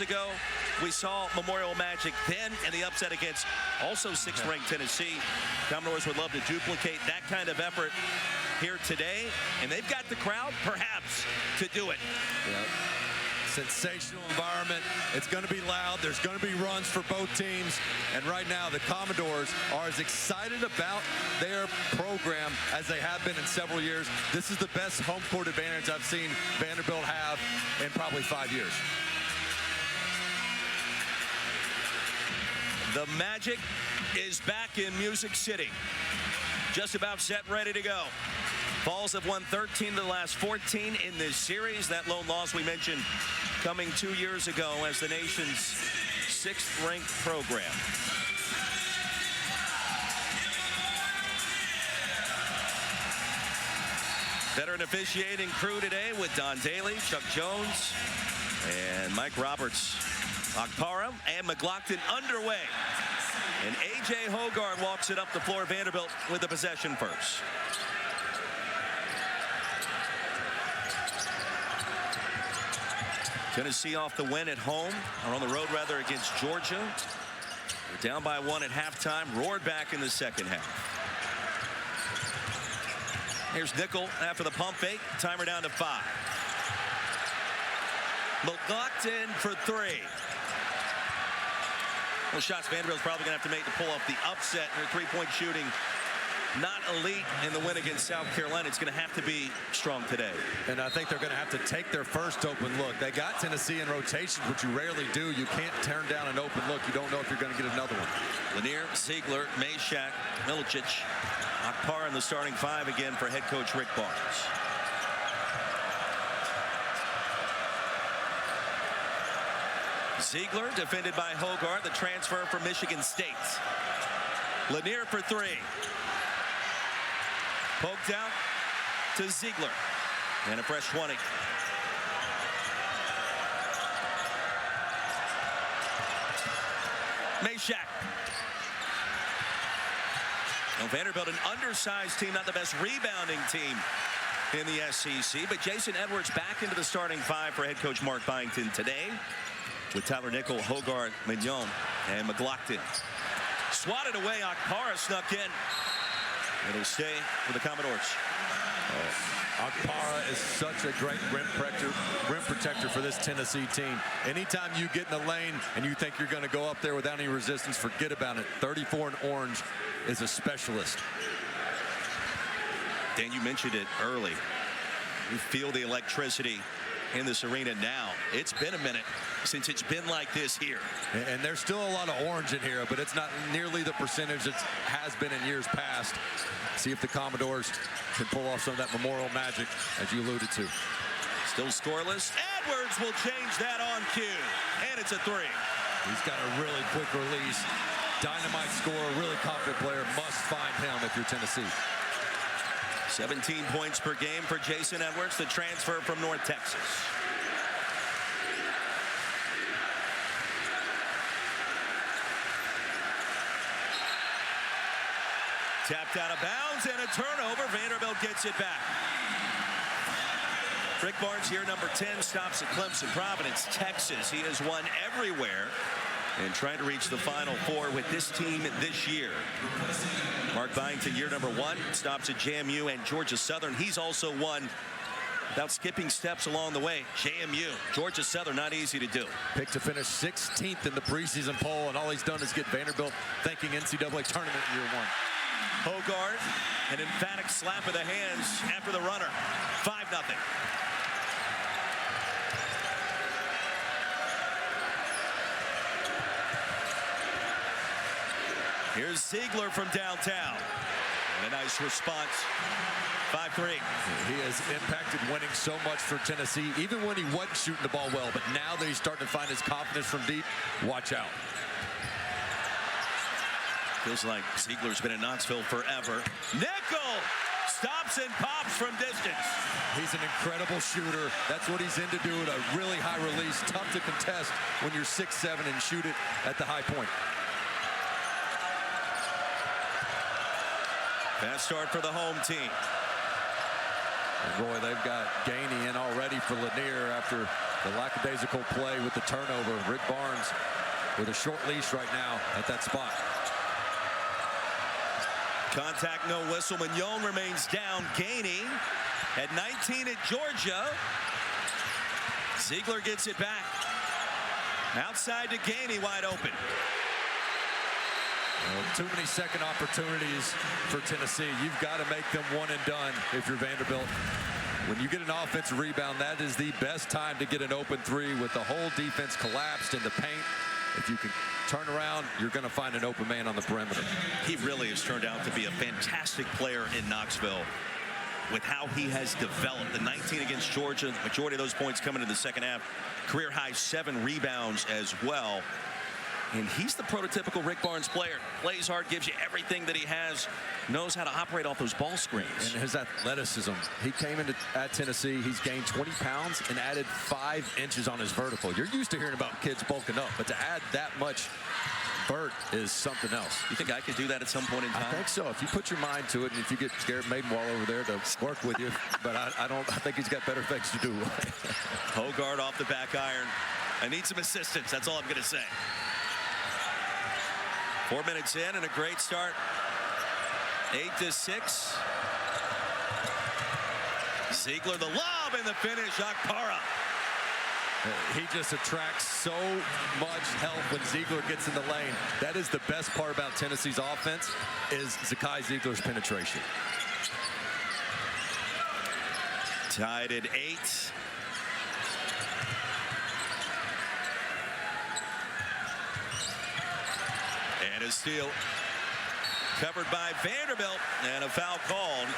Ago, we saw Memorial Magic then and the upset against also 6th ranked Tennessee. Commodores would love to duplicate that kind of effort here today, and they've got the crowd perhaps to do it. Yep. Sensational environment. It's going to be loud. There's going to be runs for both teams, and right now the Commodores are as excited about their program as they have been in several years. This is the best home court advantage I've seen Vanderbilt have in probably 5 years. The Magic is back in Music City. Just about set and ready to go. Vols have won 13 of the last 14 in this series. That lone loss we mentioned coming 2 years ago as the nation's 6th ranked program. Veteran officiating crew today with Don Daly, Chuck Jones, and Mike Roberts. Akpara and McLaughlin underway. And A.J. Hogarth walks it up the floor. Vanderbilt with the possession first. Tennessee off the win at home, or on the road rather, against Georgia. They're down by 1 at halftime, roared back in the second half. Here's Nickel after the pump fake, timer down to 5. McLaughlin for 3. Well, shots Vanderbilt's probably going to have to make to pull off the upset. Their three-point shooting not elite in the win against South Carolina. It's going to have to be strong today. And I think they're going to have to take their first open look. They got Tennessee in rotation, which you rarely do. You can't turn down an open look. You don't know if you're going to get another one. Lanier, Ziegler, Meshack, Milicic, Akpara in the starting 5 again for head coach Rick Barnes. Ziegler defended by Hogarth, the transfer from Michigan State. Lanier for 3. Poked out to Ziegler. And a fresh 20. Meshack. Well, Vanderbilt, an undersized team, not the best rebounding team in the SEC. But Jason Edwards back into the starting 5 for head coach Mark Byington today, with Tyler Nickel, Hogarth, Mignon, and McLaughlin. Swatted away, Akpara snuck in. It'll stay with the Commodores. Akpara is such a great rim protector for this Tennessee team. Anytime you get in the lane and you think you're going to go up there without any resistance, forget about it. 34 in orange is a specialist. Dan, you mentioned it early. You feel the electricity in this arena now. It's been a minute since it's been like this here. And there's still a lot of orange in here, but it's not nearly the percentage it has been in years past. See if the Commodores can pull off some of that Memorial Magic, as you alluded to. Still scoreless. Edwards will change that on cue. And it's a 3. He's got a really quick release. Dynamite scorer, really confident player. Must find him if you're Tennessee. 17 points per game for Jason Edwards, the transfer from North Texas. Tapped out of bounds and a turnover. Vanderbilt gets it back. Rick Barnes, year number 10, stops at Clemson, Providence, Texas. He has won everywhere and trying to reach the Final Four with this team this year. Mark Byington, year number 1, stops at JMU and Georgia Southern. He's also won without skipping steps along the way. JMU, Georgia Southern, not easy to do. Picked to finish 16th in the preseason poll, and all he's done is get Vanderbilt thinking NCAA tournament in year 1. Hogarth, an emphatic slap of the hands after the runner. 5-0. Here's Ziegler from downtown. And a nice response. 5-3. He has impacted winning so much for Tennessee, even when he wasn't shooting the ball well. But now that he's starting to find his confidence from deep, watch out. Feels like Ziegler's been in Knoxville forever. Nickel stops and pops from distance. He's an incredible shooter. That's what he's into doing. A really high release. Tough to contest when you're 6'7" and shoot it at the high point. Fast start for the home team. And Roy, they've got Gainey in already for Lanier after The lackadaisical play with the turnover. Rick Barnes with a short leash right now at that spot. Contact, no whistle. Mignon remains down. Gainey at 19 at Georgia. Ziegler gets it back. Outside to Gainey, wide open. Well, too many second opportunities for Tennessee. You've got to make them one and done if you're Vanderbilt. When you get an offensive rebound, that is the best time to get an open three with the whole defense collapsed in the paint. If you can turn around, you're going to find an open man on the perimeter. He really has turned out to be a fantastic player in Knoxville with how he has developed. The 19 against Georgia, majority of those points coming in the second half. Career high 7 rebounds as well. And he's the prototypical Rick Barnes player. Plays hard, gives you everything that he has, knows how to operate off those ball screens. And his athleticism. He came into at Tennessee, he's gained 20 pounds and added 5 inches on his vertical. You're used to hearing about kids bulking up, but to add that much vert is something else. You think I could do that at some point in time? I think so. If you put your mind to it, and if you get Garrett Maidenwall over there to work with you, but I think he's got better things to do. Hogard off the back iron. I need some assistance. That's all I'm going to say. 4 minutes in and a great start. 8-6. Ziegler, the lob and the finish. Akpara. He just attracts so much help when Ziegler gets in the lane. That is the best part about Tennessee's offense, is Zakai Ziegler's penetration. Tied at 8. And a steal covered by Vanderbilt, and a foul called.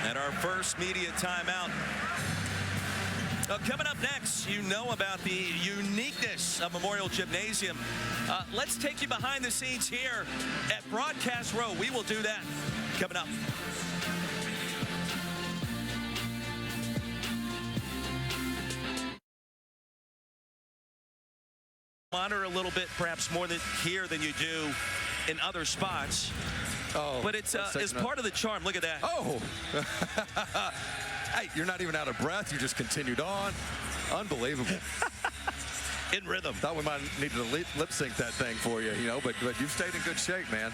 And our first media timeout. Coming up next, you know about the uniqueness of Memorial Gymnasium. Let's take you behind the scenes here at Broadcast Row. We will do that coming up. Monitor a little bit, perhaps more than here than you do in other spots. Oh, but it's part of the charm. Look at that. Oh. Hey, you're not even out of breath. You just continued on. Unbelievable. In rhythm. Thought we might need to lip sync that thing for you, but you've stayed in good shape, man.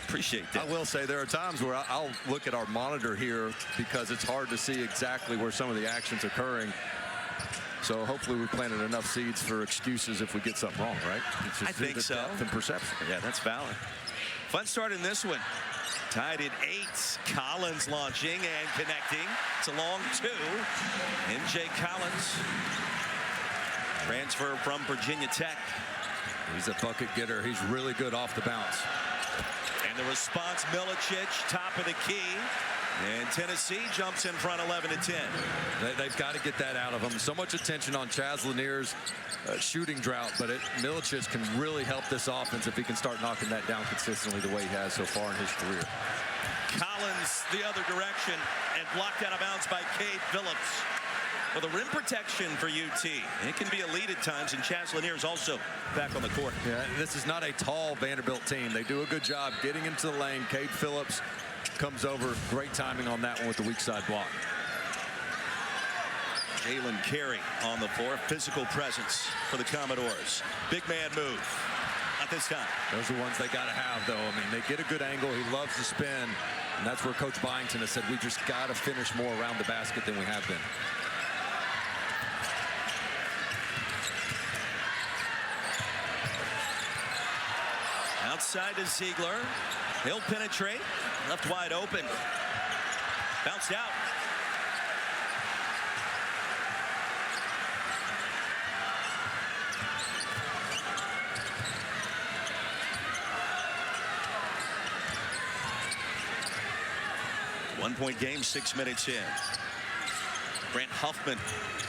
Appreciate that. I will say there are times where I'll look at our monitor here because it's hard to see exactly where some of the action's occurring. So hopefully we planted enough seeds for excuses if we get something wrong, right? It's just I think so. Depth and perception. Yeah, that's valid. Fun start in this one. Tied at 8. Collins launching and connecting. It's a long 2. MJ Collins. Transfer from Virginia Tech. He's a bucket getter. He's really good off the bounce. And the response, Milicic, top of the key. And Tennessee jumps in front 11-10. They've got to get that out of him. So much attention on Chaz Lanier's shooting drought, but Milicic can really help this offense if he can start knocking that down consistently the way he has so far in his career. Collins the other direction and blocked out of bounds by Cade Phillips. Well, the rim protection for UT. It can be a lead at times, and Chaz Lanier's also back on the court. Yeah, this is not a tall Vanderbilt team. They do a good job getting into the lane. Cade Phillips comes over. Great timing on that one with the weak side block. Jalen Carey on the floor. Physical presence for the Commodores. Big man move. Not this time. Those are ones they got to have, though. I mean, they get a good angle. He loves to spin. And that's where Coach Byington has said, we just got to finish more around the basket than we have been. Outside to Ziegler. He'll penetrate. Left wide open. Bounced out. One-point game, 6 minutes in. Grant Huffman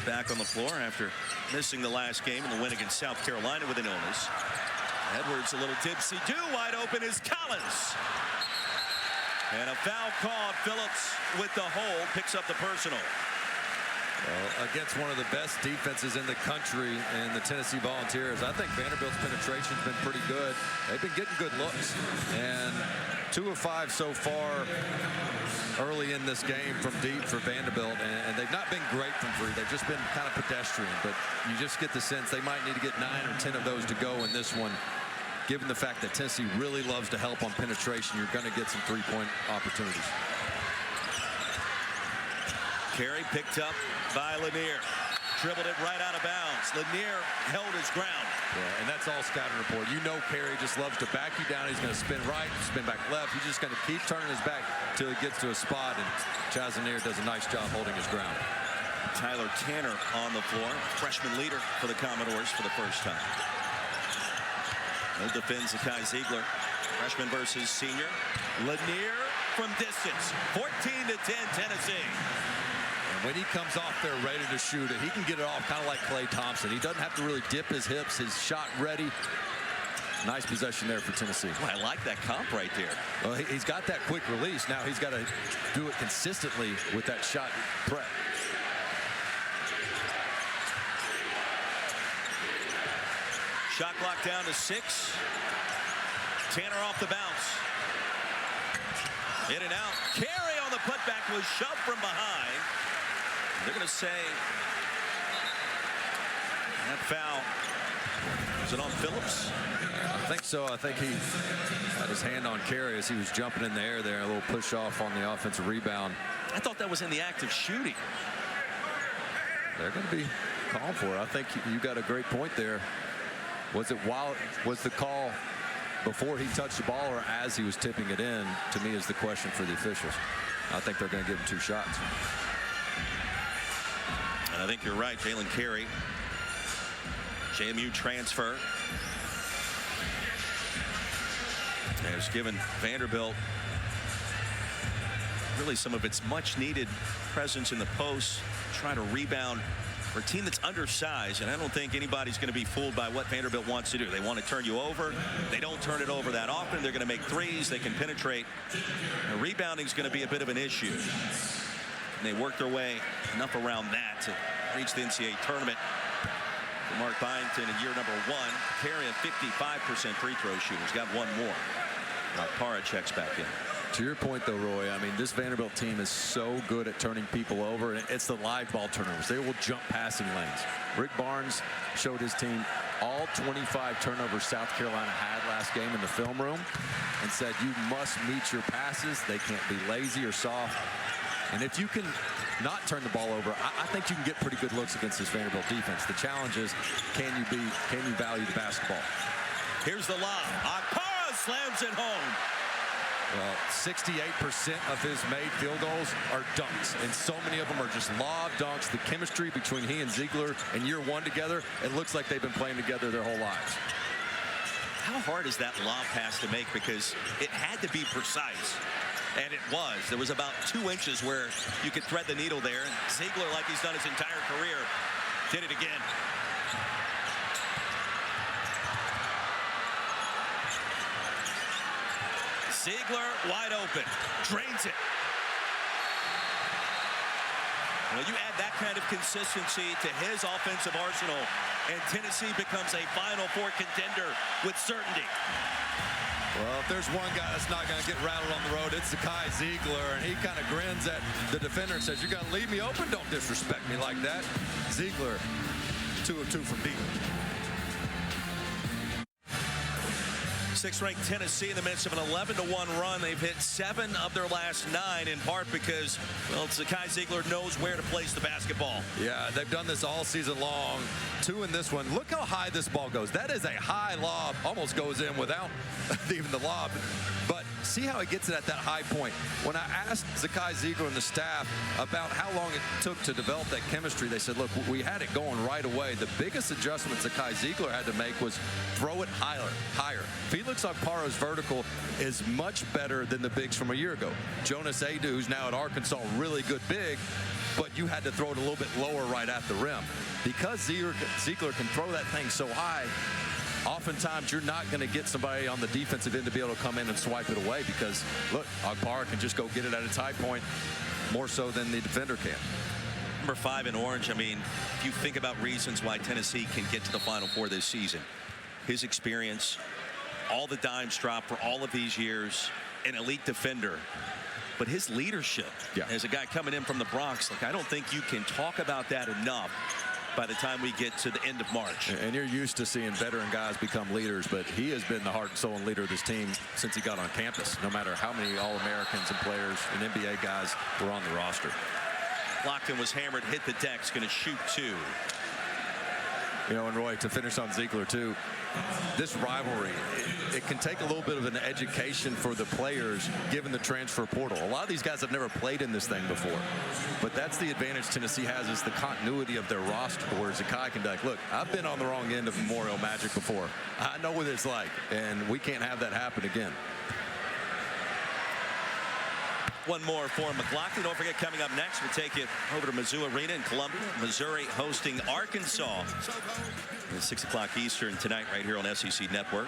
back on the floor after missing the last game in the win against South Carolina with an illness. Edwards a little tipsy-do. Wide open is Collins. And a foul called. Phillips with the hold, picks up the personal. Against one of the best defenses in the country in the Tennessee Volunteers, I think Vanderbilt's penetration's been pretty good. They've been getting good looks, and 2 of 5 so far early in this game from deep for Vanderbilt, and they've not been great from 3. They've just been kind of pedestrian, but you just get the sense they might need to get 9 or 10 of those to go in this one. Given the fact that Tennessee really loves to help on penetration, you're going to get some 3-point opportunities. Carey picked up by Lanier. Dribbled it right out of bounds. Lanier held his ground. Yeah, and that's all scouting report. You know Carey just loves to back you down. He's going to spin right, spin back left. He's just going to keep turning his back until he gets to a spot, and Chaz Lanier does a nice job holding his ground. Tyler Tanner on the floor. Freshman leader for the Commodores for the first time. He'll defend Zakai Ziegler. Freshman versus senior. Lanier from distance. 14-10 Tennessee. When he comes off there ready to shoot it, he can get it off kind of like Klay Thompson. He doesn't have to really dip his hips. His shot ready. Nice possession there for Tennessee. Well, I like that comp right there. Well, he's got that quick release. Now he's got to do it consistently with that shot prep. Shot clock down to 6. Tanner off the bounce. In and out. Carey on the putback was shoved from behind. They're going to say that foul. Was it on Phillips? I think so. I think he had his hand on Carey as he was jumping in the air there. A little push off on the offensive rebound. I thought that was in the act of shooting. They're going to be called for it. I think you got a great point there. Was the call before he touched the ball or as he was tipping it in? To me, is the question for the officials. I think they're going to give him 2 shots. And I think you're right. Jalen Carey, JMU transfer, has given Vanderbilt really some of its much needed presence in the post, trying to rebound for a team that's undersized, and I don't think anybody's going to be fooled by what Vanderbilt wants to do. They want to turn you over. They don't turn it over that often. They're going to make threes. They can penetrate. The rebounding is going to be a bit of an issue. And they work their way enough around that to reach the NCAA tournament. For Mark Byington in year number 1, carrying 55% free throw shooters. Got one more. Para checks back in. To your point, though, Roy, I mean, this Vanderbilt team is so good at turning people over, and it's the live ball turnovers. They will jump passing lanes. Rick Barnes showed his team all 25 turnovers South Carolina had last game in the film room and said, you must meet your passes. They can't be lazy or soft. And if you can not turn the ball over, I think you can get pretty good looks against this Vanderbilt defense. The challenge is, can you value the basketball? Here's the lob. Para slams it home. Well, 68% of his made field goals are dunks, and so many of them are just lob dunks. The chemistry between he and Ziegler in year 1 together, it looks like they've been playing together their whole lives. How hard is that lob pass to make? Because it had to be precise, and it was. There was about 2 inches where you could thread the needle there, and Ziegler, like he's done his entire career, did it again. Ziegler wide open, drains it. Well, you add that kind of consistency to his offensive arsenal, and Tennessee becomes a Final Four contender with certainty. Well, if there's one guy that's not going to get rattled on the road, it's Zakai Ziegler, and he kind of grins at the defender and says, you're going to leave me open? Don't disrespect me like that. Ziegler, 2 of 2 from deep. 6th-ranked Tennessee in the midst of an 11-1 run. They've hit 7 of their last 9, in part because, well, Zakai Ziegler knows where to place the basketball. Yeah, they've done this all season long. 2 in this one. Look how high this ball goes. That is a high lob. Almost goes in without even the lob. But see how he gets it at that high point. When I asked Zakai Ziegler and the staff about how long it took to develop that chemistry, they said, look, we had it going right away. The biggest adjustment Zakai Ziegler had to make was throw it higher. Felix Okpara's vertical is much better than the bigs from a year ago. Jonas Adu, who's now at Arkansas, really good big, but you had to throw it a little bit lower right at the rim. Because Ziegler can throw that thing so high, oftentimes you're not going to get somebody on the defensive end to be able to come in and swipe it away because, look, Okpara can just go get it at its high point more so than the defender can. Number 5 in orange. I mean, if you think about reasons why Tennessee can get to the Final Four this season, his experience, all the dimes dropped for all of these years, an elite defender. But his leadership as a guy coming in from the Bronx, like, I don't think you can talk about that enough by the time we get to the end of March. And you're used to seeing veteran guys become leaders, but he has been the heart and soul and leader of this team since he got on campus, no matter how many All-Americans and players and NBA guys were on the roster. Lockton was hammered, hit the deck, going to shoot 2. You know, and Roy, to finish on Ziegler, too, this rivalry, it can take a little bit of an education for the players given the transfer portal. A lot of these guys have never played in this thing before. But that's the advantage Tennessee has, is the continuity of their roster, where Zakai can be like, look, I've been on the wrong end of Memorial Magic before. I know what it's like, and we can't have that happen again. One more for McLaughlin. Don't forget, coming up next, we'll take it over to Mizzou Arena in Columbia. Missouri hosting Arkansas at 6 o'clock Eastern tonight right here on SEC Network.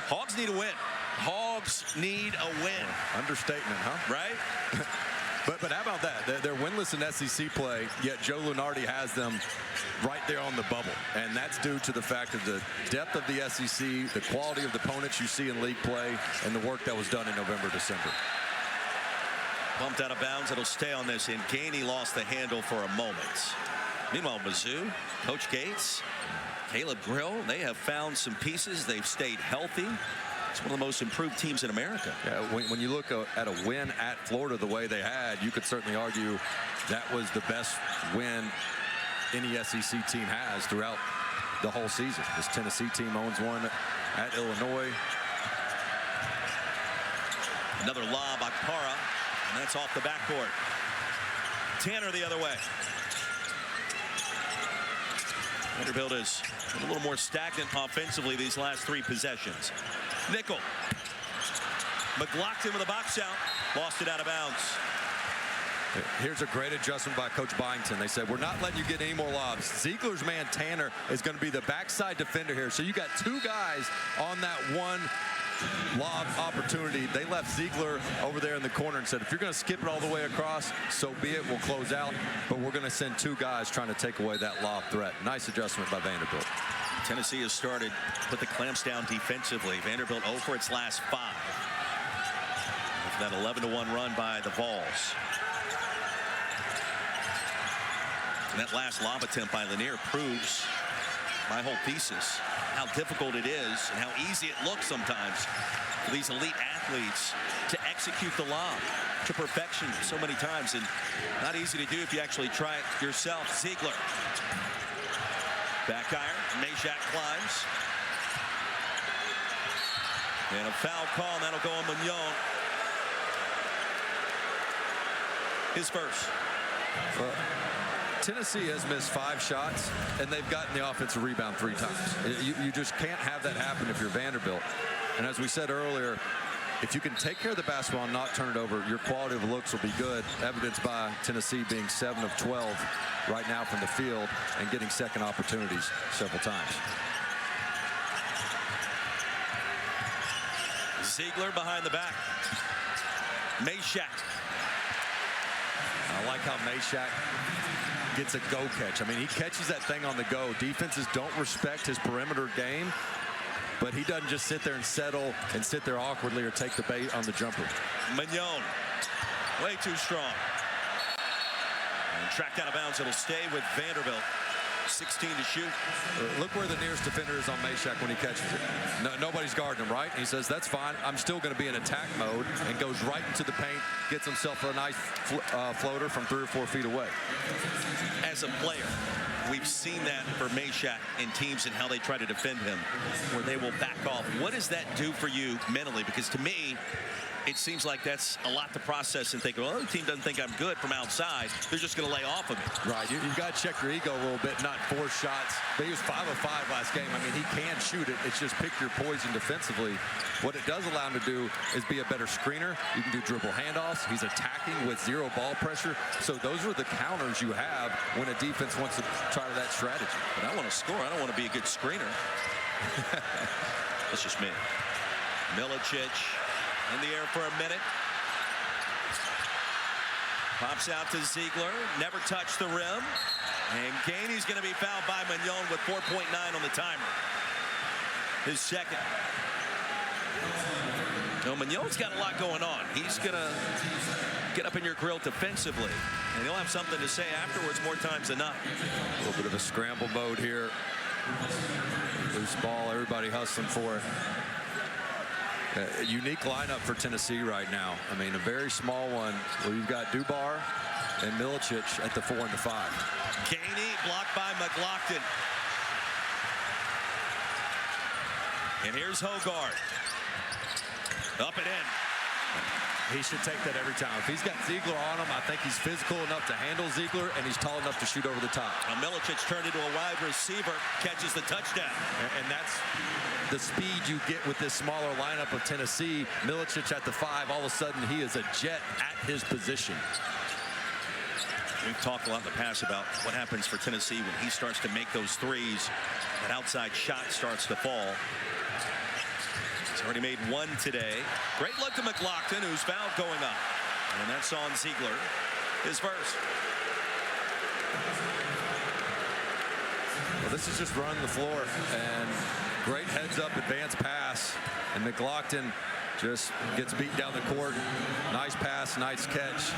Hogs need a win. Hogs need a win. Understatement, huh? Right? But how about that? They're winless in SEC play, yet Joe Lunardi has them right there on the bubble. And that's due to the fact of the depth of the SEC, the quality of the opponents you see in league play, and the work that was done in November, December. Bumped out of bounds. It'll stay on this. And Gainey lost the handle for a moment. Meanwhile, Mizzou, Coach Gates, Caleb Grill, they have found some pieces. They've stayed healthy. It's one of the most improved teams in America. Yeah, when you look at a win at Florida the way they had, you could certainly argue that was the best win any SEC team has throughout the whole season. This Tennessee team owns one at Illinois. Another lob, Akpara. And that's off the backboard. Tanner the other way. Vanderbilt is a little more stagnant offensively these last 3 possessions. Nickel. McLaughlin with a box out. Lost it out of bounds. Here's a great adjustment by Coach Byington. They said, we're not letting you get any more lobs. Ziegler's man, Tanner, is going to be the backside defender here. So you got 2 guys on that one lob opportunity. They left Ziegler over there in the corner and said, if you're going to skip it all the way across, so be it. We'll close out. But we're going to send 2 guys trying to take away that lob threat. Nice adjustment by Vanderbilt. Tennessee has started, put the clamps down defensively. Vanderbilt 0 for its last 5. After that 11-1 run by the Vols. And that last lob attempt by Lanier proves my whole thesis, how difficult it is and how easy it looks sometimes for these elite athletes to execute the lob to perfection so many times, and not easy to do if you actually try it yourself. Ziegler. Back iron. Meshack climbs. And a foul call, and that'll go on Mignon. His first. Tennessee has missed 5 shots, and they've gotten the offensive rebound 3 times. You just can't have that happen if you're Vanderbilt. And as we said earlier, if you can take care of the basketball and not turn it over, your quality of looks will be good, evidenced by Tennessee being 7 of 12 right now from the field and getting second opportunities several times. Ziegler behind the back. Meshack. I like how Meshack gets a go catch. I mean, he catches that thing on the go. Defenses don't respect his perimeter game, but he doesn't just sit there and settle and sit there awkwardly or take the bait on the jumper. Mignon, way too strong. And tracked out of bounds. It'll stay with Vanderbilt. 16 to shoot. Look where the nearest defender is on Meshack when he catches it. Nobody's guarding him, right? And he says, that's fine. I'm still going to be in attack mode, and goes right into the paint, gets himself a nice floater from 3 or 4 feet away. As a player, we've seen that for Meshack in teams and how they try to defend him, where they will back off. What does that do for you mentally? Because to me, it seems like that's a lot to process and think, well, the team doesn't think I'm good from outside. They're just going to lay off of me. Right. You've got to check your ego a little bit, not force shots. But he was 5 of 5 last game. I mean, he can shoot it. It's just pick your poison defensively. What it does allow him to do is be a better screener. You can do dribble handoffs. He's attacking with 0 ball pressure. So those are the counters you have when a defense wants to try that strategy. But I want to score. I don't want to be a good screener. That's just me. Milicic in the air for a minute. Pops out to Ziegler. Never touched the rim. And Gainey's going to be fouled by Mignon with 4.9 on the timer. His second. No, Mignon's got a lot going on. He's going to get up in your grill defensively. And he'll have something to say afterwards more times than not. A little bit of a scramble mode here. Loose ball, everybody hustling for it. A unique lineup for Tennessee right now. I mean, a very small one where you've got Dubar and Milicic at the 4 and the 5. Gainey blocked by McLaughlin. And here's Hogard. Up and in. He should take that every time. If he's got Ziegler on him, I think he's physical enough to handle Ziegler, and he's tall enough to shoot over the top. Now Milicic turned into a wide receiver, catches the touchdown. And that's the speed you get with this smaller lineup of Tennessee. Milicic at the 5, all of a sudden he is a jet at his position. We've talked a lot in the past about what happens for Tennessee when he starts to make those threes. That outside shot starts to fall. He's already made one today. Great look to McLaughlin, who's fouled going up. And that's on Ziegler, his first. Well, this is just running the floor. And great heads-up advance pass. And McLaughlin just gets beat down the court. Nice pass, nice catch.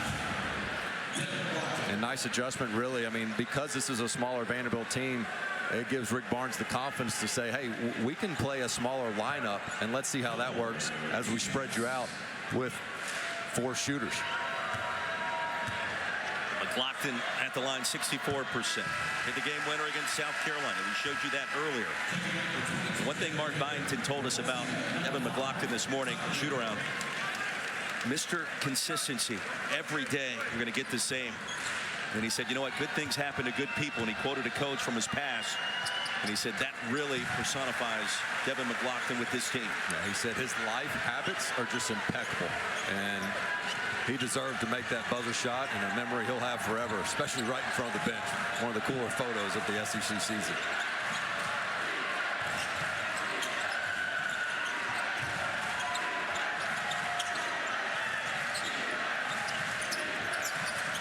And nice adjustment, really. I mean, because this is a smaller Vanderbilt team, it gives Rick Barnes the confidence to say, hey, we can play a smaller lineup, and let's see how that works as we spread you out with 4 shooters. McLaughlin at the line, 64%. Hit the game winner against South Carolina. We showed you that earlier. One thing Mark Byington told us about Evan McLaughlin this morning, shoot around. Mr. Consistency. Every day you're going to get the same. And he said, you know what, good things happen to good people. And he quoted a coach from his past. And he said that really personifies Devin McLaughlin with this team. Yeah, he said his life habits are just impeccable. And he deserved to make that buzzer shot, and a memory he'll have forever, especially right in front of the bench. One of the cooler photos of the SEC season.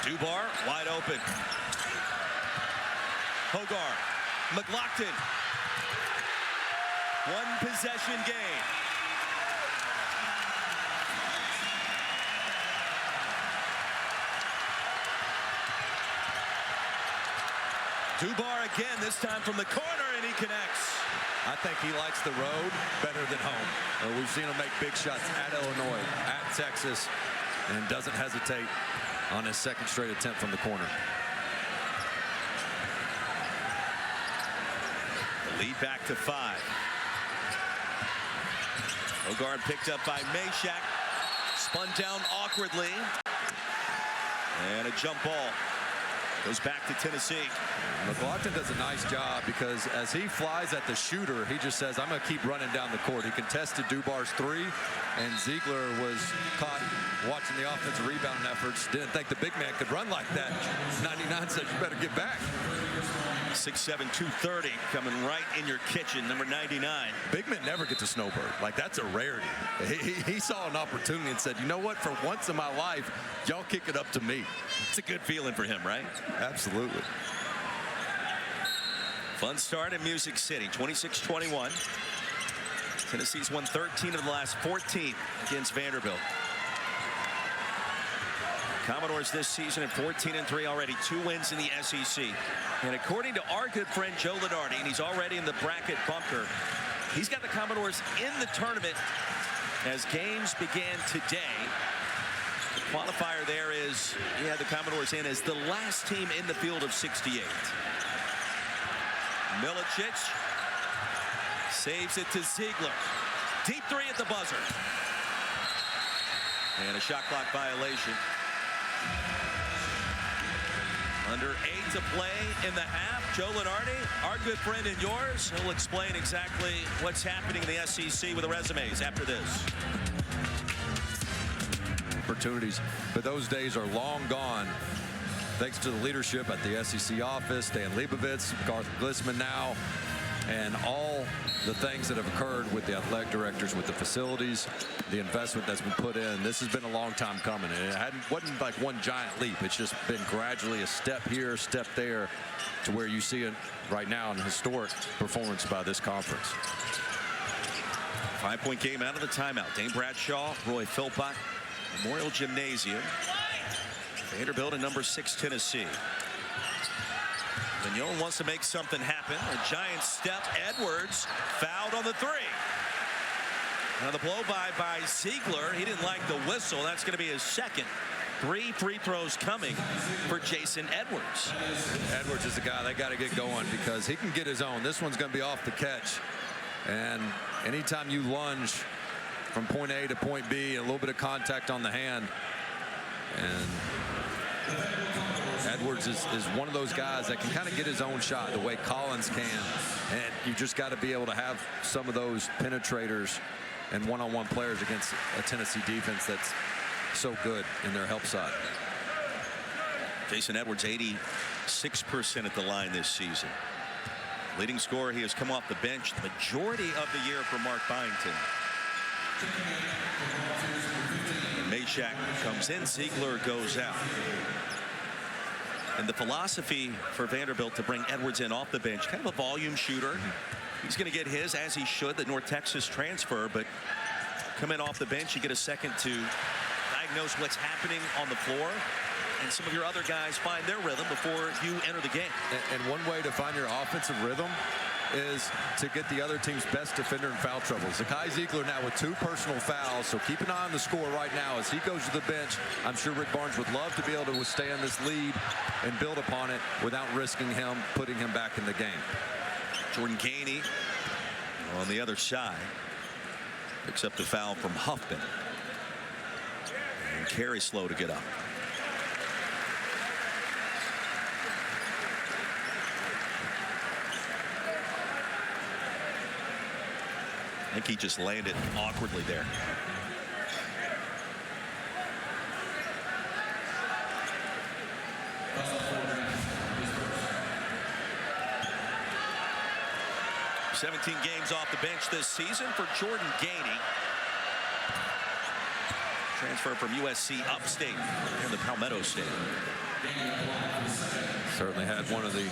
Dubar wide open. Hogard, McLaughlin. One possession game. Dubar again, this time from the corner, and he connects. I think he likes the road better than home. We've seen him make big shots at Illinois, at Texas, and doesn't hesitate on his second straight attempt from the corner. The lead back to 5. Hogard picked up by Meshack. Spun down awkwardly. And a jump ball. Goes back to Tennessee. McLaughlin does a nice job because as he flies at the shooter, he just says, I'm going to keep running down the court. He contested Dubar's 3, and Ziegler was caught watching the offensive rebounding efforts. Didn't think the big man could run like that. 99 says, you better get back. 6'7", 230 coming right in your kitchen, number 99. Big men never get to snowbird. Like, that's a rarity. He saw an opportunity and said, you know what, for once in my life, y'all kick it up to me. It's a good feeling for him, right? Absolutely. Fun start in Music City, 26-21. Tennessee's won 13 of the last 14 against Vanderbilt. Commodores this season at 14-3 already, 2 wins in the SEC. And according to our good friend Joe Lenardi, and he's already in the bracket bunker, he's got the Commodores in the tournament as games began today. The qualifier there is he had the Commodores in as the last team in the field of 68. Milicic saves it to Ziegler. Deep 3 at the buzzer. And a shot clock violation. Under 8 to play in the half. Joe Lenardi, our good friend and yours, he'll explain exactly what's happening in the SEC with the resumes after this. Opportunities, but those days are long gone. Thanks to the leadership at the SEC office, Dan Leibovitz, Garth Glissman now. and all the things that have occurred with the athletic directors, with the facilities, the investment that's been put in. This has been a long time coming, and it wasn't like one giant leap. It's just been gradually a step here, a step there, to where you see it right now in a historic performance by this conference. 5-point game out of the timeout. Dane Bradshaw, Roy Philpott, Memorial Gymnasium. Vanderbilt and number 6 Tennessee. Mignon wants to make something happen. A giant step. Edwards fouled on the 3. Now the blow by Ziegler. He didn't like the whistle. That's going to be his second. 3 free throws coming for Jason Edwards. Edwards is the guy they got to get going because he can get his own. This one's going to be off the catch. And anytime you lunge from point A to point B, a little bit of contact on the hand. And Edwards is one of those guys that can kind of get his own shot the way Collins can. And you just got to be able to have some of those penetrators and one-on-one players against a Tennessee defense that's so good in their help side. Jason Edwards 86% at the line this season. Leading scorer, he has come off the bench the majority of the year for Mark Byington. Meshack comes in, Ziegler goes out. And the philosophy for Vanderbilt to bring Edwards in off the bench, kind of a volume shooter. He's going to get his, as he should, the North Texas transfer, but come in off the bench, you get a second to diagnose what's happening on the floor, and some of your other guys find their rhythm before you enter the game. And one way to find your offensive rhythm is to get the other team's best defender in foul trouble. Zakai Ziegler now with 2 personal fouls, so keep an eye on the score right now as he goes to the bench. I'm sure Rick Barnes would love to be able to withstand this lead and build upon it without risking him, putting him back in the game. Jordan Gainey on the other side picks up the foul from Huffman. And Carey slow to get up. I think he just landed awkwardly there. "17 games off the bench this season for Jordan Gainey. Transfer from USC Upstate in the Palmetto State. Certainly had one of the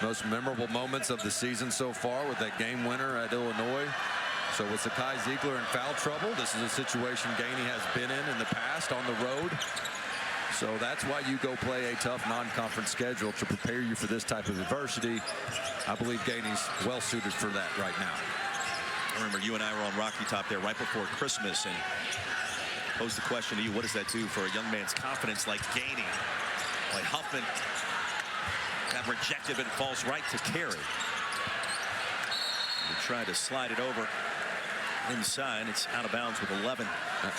most memorable moments of the season so far with that game winner at Illinois. So with Zakai Ziegler in foul trouble, this is a situation Gainey has been in the past on the road. So that's why you go play a tough non-conference schedule to prepare you for this type of adversity. I believe Gainey's well suited for that right now. I remember you and I were on Rocky Top there right before Christmas and posed the question to you, what does that do for a young man's confidence like Gainey? Like Huffman got rejected, but it falls right to Carey. They try to slide it over inside. It's out of bounds with 11.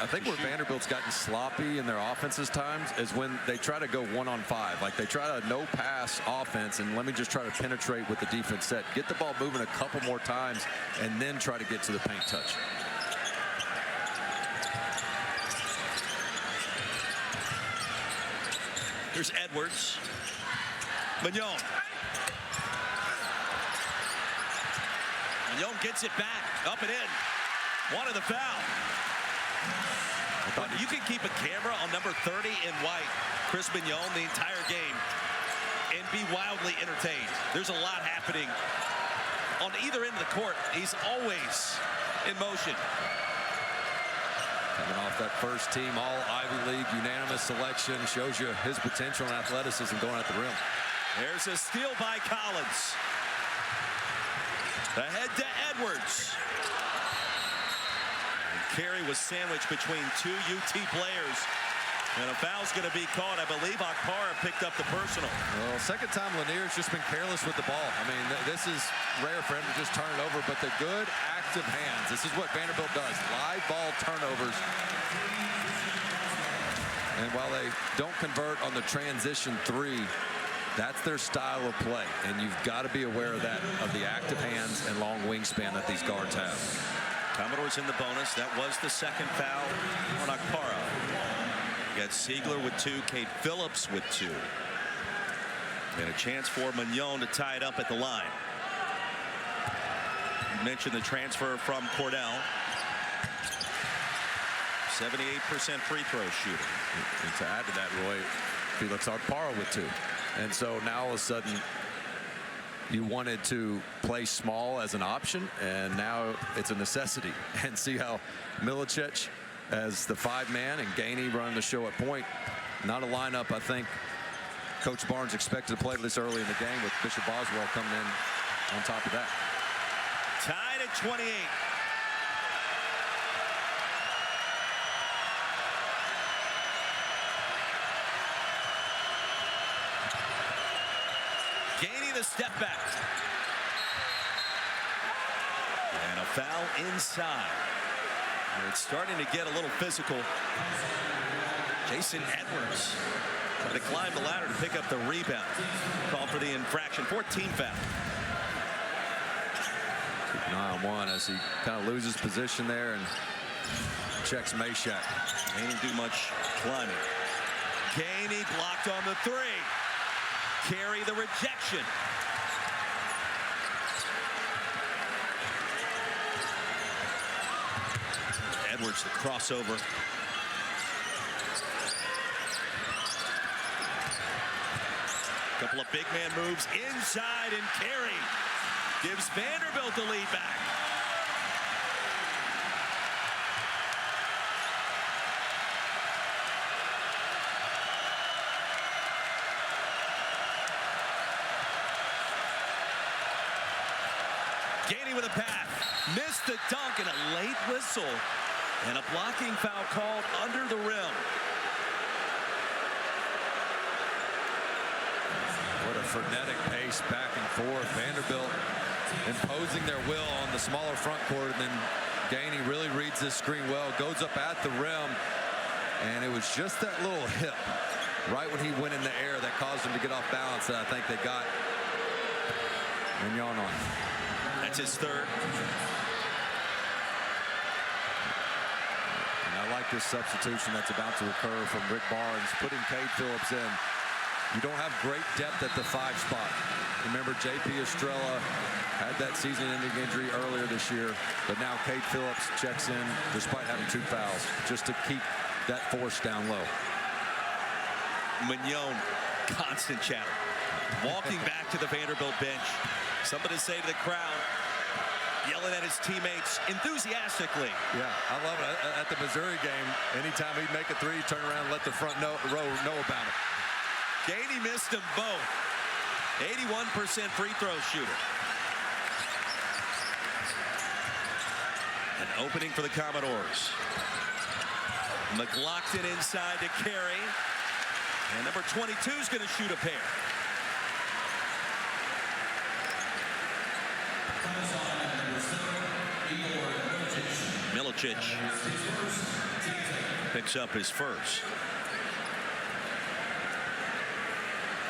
I think where Vanderbilt's gotten sloppy in their offenses times is when they try to go 1-on-5. Like they try to no pass offense and let me just try to penetrate with the defense set. Get the ball moving a couple more times and then try to get to the paint touch. Here's Edwards. Mignon. Mignon gets it back. Up and in. Wanted the foul. But you can keep a camera on number 30 in white, Chris Mignon, the entire game and be wildly entertained. There's a lot happening on either end of the court. He's always in motion. Coming off that first team all Ivy League unanimous selection, shows you his potential and athleticism going at the rim. There's a steal by Collins. Ahead to Edwards. And Carey was sandwiched between 2 UT players. And a foul's going to be called. I believe Akpara picked up the personal. Well, second time Lanier's just been careless with the ball. I mean, this is rare for him to just turn it over, but the good active hands. This is what Vanderbilt does. Live ball turnovers. And while they don't convert on the transition 3, that's their style of play. And you've got to be aware of that, of the active hands and long wingspan that these guards have. Commodores in the bonus. That was the second foul on Akpara. You got Ziegler with 2, Cade Phillips with 2. And a chance for Mignon to tie it up at the line. You mentioned the transfer from Cornell. 78% free throw shooting. And to add to that, Roy, Felix Arparo with 2. And so now all of a sudden you wanted to play small as an option, and now it's a necessity. And see how Milicic as the 5-man and Gainey running the show at point. Not a lineup I think Coach Barnes expected to play this early in the game, with Bishop Boswell coming in on top of that. Tied at 28. Gainey the step back. And a foul inside. And it's starting to get a little physical. Jason Edwards trying to climb the ladder to pick up the rebound. Call for the infraction. 14 foul. Keep an eye on one as he kind of loses position there and checks Meshack. He didn't do much climbing. Gainey blocked on the 3. Carey the rejection. Edwards the crossover. Couple of big man moves inside, and Carey gives Vanderbilt the lead back. Gainey with a pass, missed the dunk, and a late whistle, and a blocking foul called under the rim. What a frenetic pace back and forth. Vanderbilt imposing their will on the smaller front court, and then Gainey really reads this screen well, goes up at the rim, and it was just that little hip right when he went in the air that caused him to get off balance that I think they got Mignon on. That's his 3rd. And I like this substitution that's about to occur from Rick Barnes, putting Cade Phillips in. You don't have great depth at the 5 spot. Remember, J.P. Estrella had that season-ending injury earlier this year, but now Cade Phillips checks in despite having 2 fouls, just to keep that force down low. Mignon, constant chatter. Walking back to the Vanderbilt bench. Something to say to the crowd. Yelling at his teammates enthusiastically. Yeah, I love it. At the Missouri game, anytime he'd make a 3, turn around and let the front row know about it. Gainey missed them both. 81% free throw shooter. An opening for the Commodores. McLaughlin inside to Carey. And number 22 is going to shoot a pair. Milicic picks up his first.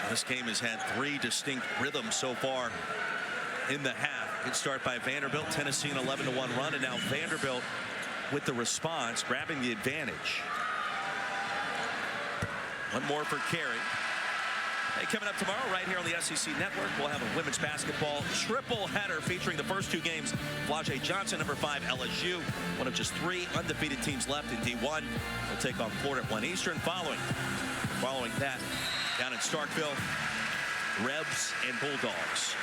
This game has had 3 distinct rhythms so far in the half. Good start by Vanderbilt. Tennessee an 11-1 run, and now Vanderbilt with the response, grabbing the advantage. One more for Carey. Hey, coming up tomorrow right here on the SEC Network, we'll have a women's basketball triple header featuring the first 2 games. Flau'jae Johnson, number 5, LSU, one of just 3 undefeated teams left in D1. We'll take on Florida at 1 Eastern. Following that, down in Starkville, Rebs and Bulldogs.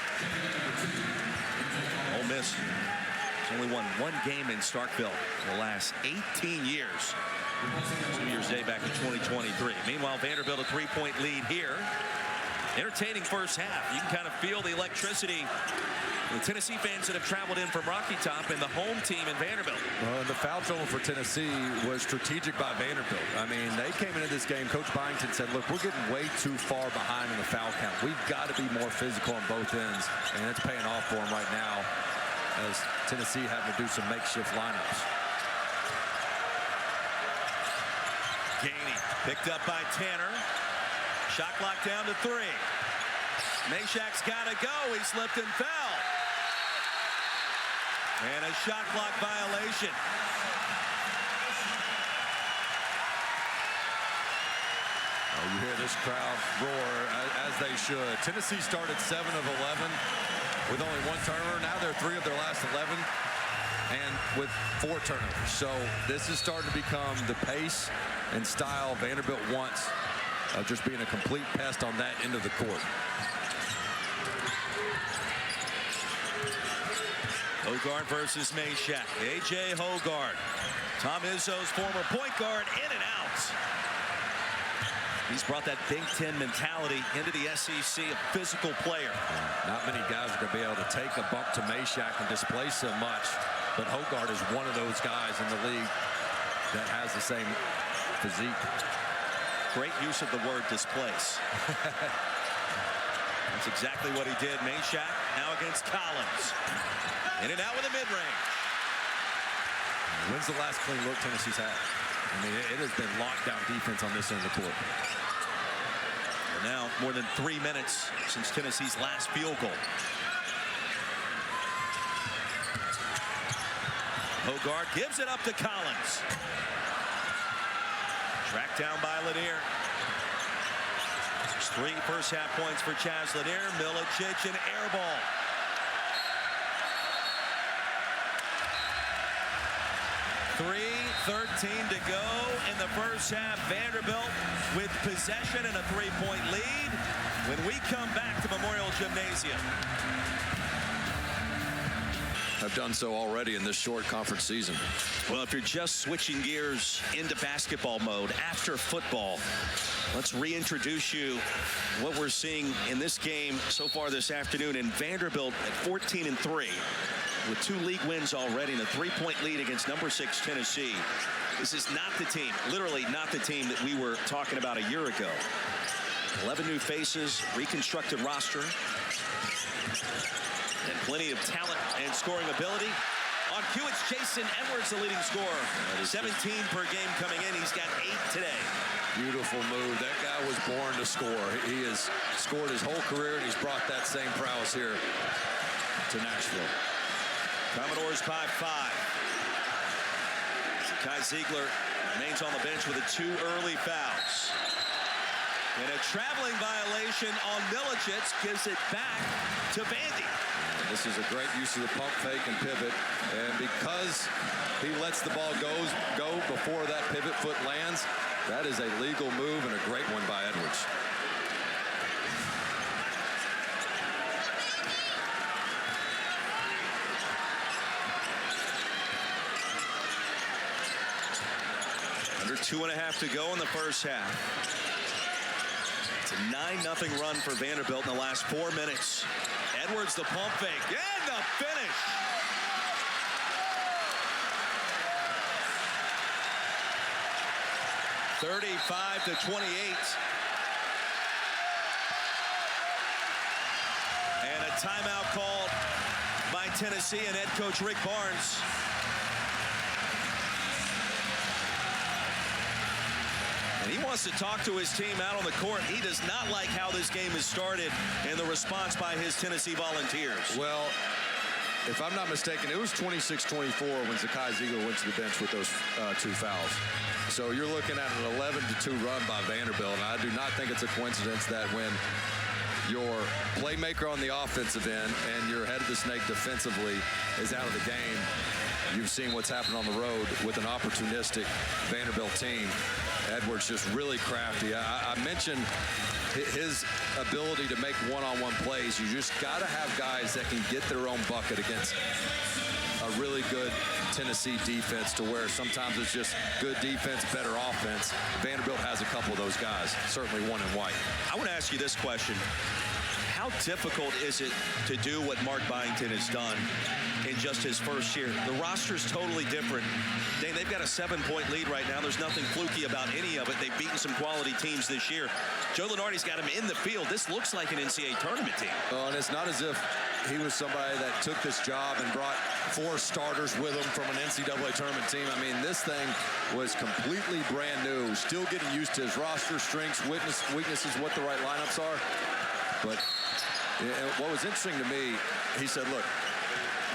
Ole Miss has only won 1 game in Starkville in the last 18 years. New Year's Day back in 2023. Meanwhile, Vanderbilt a 3-point lead here. Entertaining first half. You can kind of feel the electricity. The Tennessee fans that have traveled in from Rocky Top and the home team in Vanderbilt. Well, and the foul trouble for Tennessee was strategic by Vanderbilt. I mean, they came into this game. Coach Byington said, look, we're getting way too far behind in the foul count. We've got to be more physical on both ends, and it's paying off for them right now as Tennessee having to do some makeshift lineups. Gainey picked up by Tanner. Shot clock down to 3. Meshack's got to go. He slipped and fell. And a shot clock violation. You hear this crowd roar, as they should. Tennessee started 7 of 11. with only 1 turnover. Now they're 3 of their last 11 and with 4 turnovers. So this is starting to become the pace and style Vanderbilt wants of just being a complete pest on that end of the court. Hogard versus Meshack. A.J. Hogard. Tom Izzo's former point guard, in and out. He's brought that Big Ten mentality into the SEC, a physical player. Not many guys are going to be able to take a bump to Meshack and displace him much, but Hogard is one of those guys in the league that has the same physique. Great use of the word displace. That's exactly what he did. Meshack now against Collins. In and out with a mid-range. When's the last clean look Tennessee's had? I mean, it has been lockdown defense on this end of the court. And now more than 3 minutes since Tennessee's last field goal. Hogard gives it up to Collins. Tracked down by Lanier. There's 3 first-half points for Chaz Lanier. Milicic, an air ball. .3:13 to go in the first half. Vanderbilt with possession and a 3-point lead when we come back to Memorial Gymnasium. Have done so already in this short conference season. Well, if you're just switching gears into basketball mode after football, let's reintroduce you what we're seeing in this game so far this afternoon. In Vanderbilt at 14-3 with 2 league wins already and a 3-point lead against number 6 Tennessee. This is not the team, literally not the team that we were talking about a year ago. 11 new faces, reconstructed roster, and plenty of talent and scoring ability. On cue, it's Jason Edwards, the leading scorer. 17 per game coming in. He's got 8 today. Beautiful move. That guy was born to score. He has scored his whole career, and he's brought that same prowess here to Nashville. Commodores by 5. Kai Ziegler remains on the bench with 2 early fouls. And a traveling violation on Milicic gives it back to Vandy. This is a great use of the pump fake and pivot. And because he lets the ball go before that pivot foot lands, that is a legal move and a great one by Edwards. Under 2.5 to go in the first half. It's a 9-0 run for Vanderbilt in the last 4 minutes. Edwards, the pump fake, and the finish. (35-28). And a timeout called by Tennessee and head coach Rick Barnes. And he wants to talk to his team out on the court. He does not like how this game has started and the response by his Tennessee Volunteers. Well, if I'm not mistaken, it was 26-24 when Kai Ziegler went to the bench with those 2 fouls. So you're looking at an 11-2 run by Vanderbilt. And I do not think it's a coincidence that when your playmaker on the offensive end and your head of the snake defensively is out of the game, you've seen what's happened on the road with an opportunistic Vanderbilt team. Edwards just really crafty. I mentioned his ability to make one-on-one plays. You just got to have guys that can get their own bucket against a really good Tennessee defense, to where sometimes it's just good defense, better offense. Vanderbilt has a couple of those guys, certainly one in White. I want to ask you this question. How difficult is it to do what Mark Byington has done in just his first year? The roster's totally different. Dane, they've got a 7-point lead right now. There's nothing fluky about any of it. They've beaten some quality teams this year. Joe Lunardi's got him in the field. This looks like an NCAA tournament team. And it's not as if he was somebody that took this job and brought 4 starters with him from an NCAA tournament team. I mean, this thing was completely brand new. Still getting used to his roster, strengths, weaknesses, what the right lineups are. But what was interesting to me, he said, look,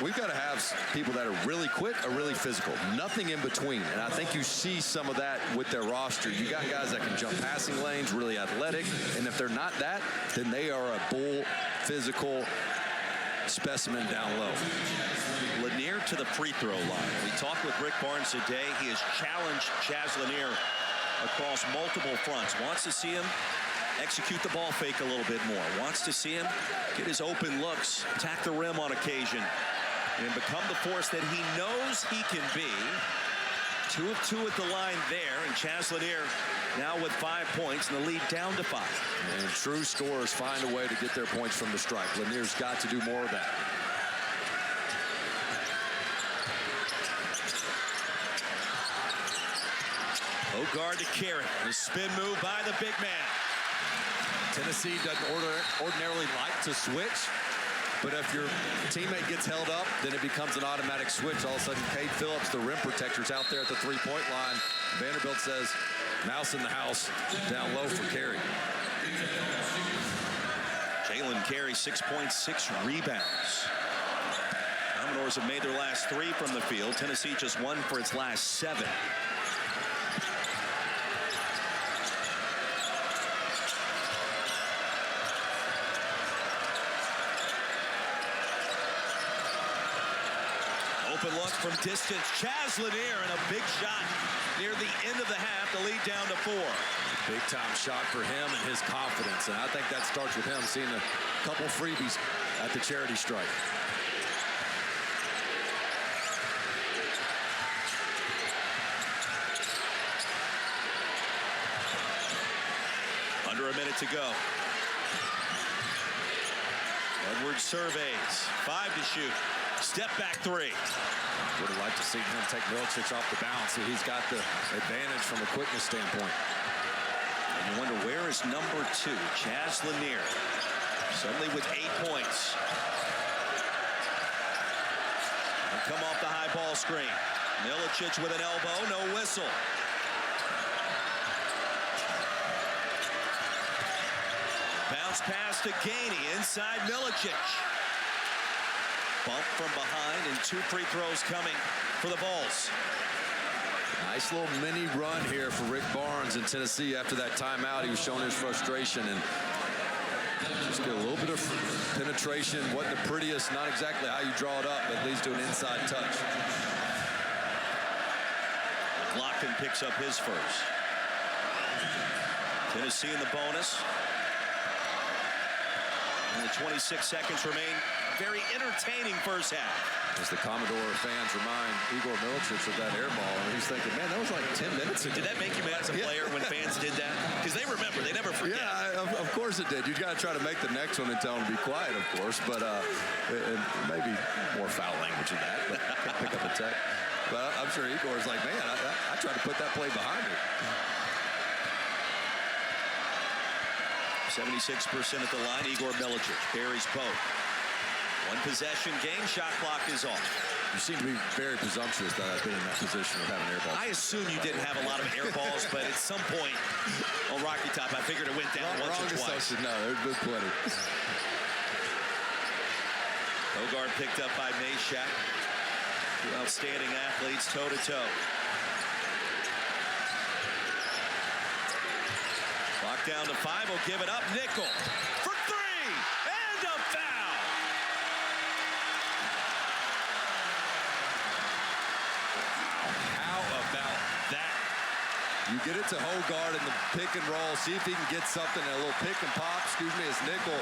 we've got to have people that are really quick or really physical, nothing in between. And I think you see some of that with their roster. You got guys that can jump passing lanes, really athletic. And if they're not that, then they are a bull, physical, specimen down low. Lanier to the free throw line. We talked with Rick Barnes today. He has challenged Chaz Lanier across multiple fronts. Wants to see him execute the ball fake a little bit more. Wants to see him get his open looks, attack the rim on occasion, and become the force that he knows he can be. 2 of 2 at the line there, and Chaz Lanier now with 5 points and the lead down to 5. And true scorers find a way to get their points from the stripe. Lanier's got to do more of that. Hogard to Carey. The spin move by the big man. Tennessee doesn't ordinarily like to switch, but if your teammate gets held up, then it becomes an automatic switch. All of a sudden, Cade Phillips, the rim protector's out there at the three-point line. Vanderbilt says, mouse in the house, down low for Carey. Jalen Carey, 6.6 rebounds. Commodores have made their last 3 from the field. Tennessee just 1 for its last 7. Open look from distance. Chaz Lanier and a big shot near the end of the half to lead down to 4. Big time shot for him and his confidence. And I think that starts with him seeing a couple freebies at the charity stripe. Under a minute to go. Edwards surveys. 5 to shoot. Step back 3. Would have liked to see him take Milicic off the bounce, so he's got the advantage from a quickness standpoint. And you wonder, where is number 2, Chaz Lanier? Suddenly with 8 points. And come off the high ball screen. Milicic with an elbow, no whistle. Bounce pass to Gainey, inside Milicic. Bump from behind, and 2 free throws coming for the Bulls. Nice little mini run here for Rick Barnes in Tennessee after that timeout. He was showing his frustration and just get a little bit of penetration. Wasn't the prettiest, not exactly how you draw it up, but leads to an inside touch. Lockton picks up his first. Tennessee in the bonus. Only 26 seconds remain. Very entertaining first half. As the Commodore fans remind Igor Milicic of that air ball, and he's thinking, man, that was like 10 minutes ago. Did that make you mad as a player when fans did that? Because they remember, they never forget. Yeah, of course it did. You got to try to make the next one and tell them to be quiet, of course, but maybe more foul language than that, but can't pick up the tech. But I'm sure Igor's like, man, I tried to put that play behind me. 76% at the line, Igor Milicic carries both. 1 possession game, shot clock is off. You seem to be very presumptuous that I've been in that position of having air balls. I assume you didn't have a lot of air balls, but at some point on Rocky Top, I figured it went down once or twice. No, there's been plenty. Hogard picked up by Mayshak. 2 outstanding athletes toe-to-toe. Clock down to 5, will give it up. Nickel for 3, and a foul. How about that? You get it to Hogard in the pick and roll. See if he can get something, a little pick and pop, excuse me, as Nickel.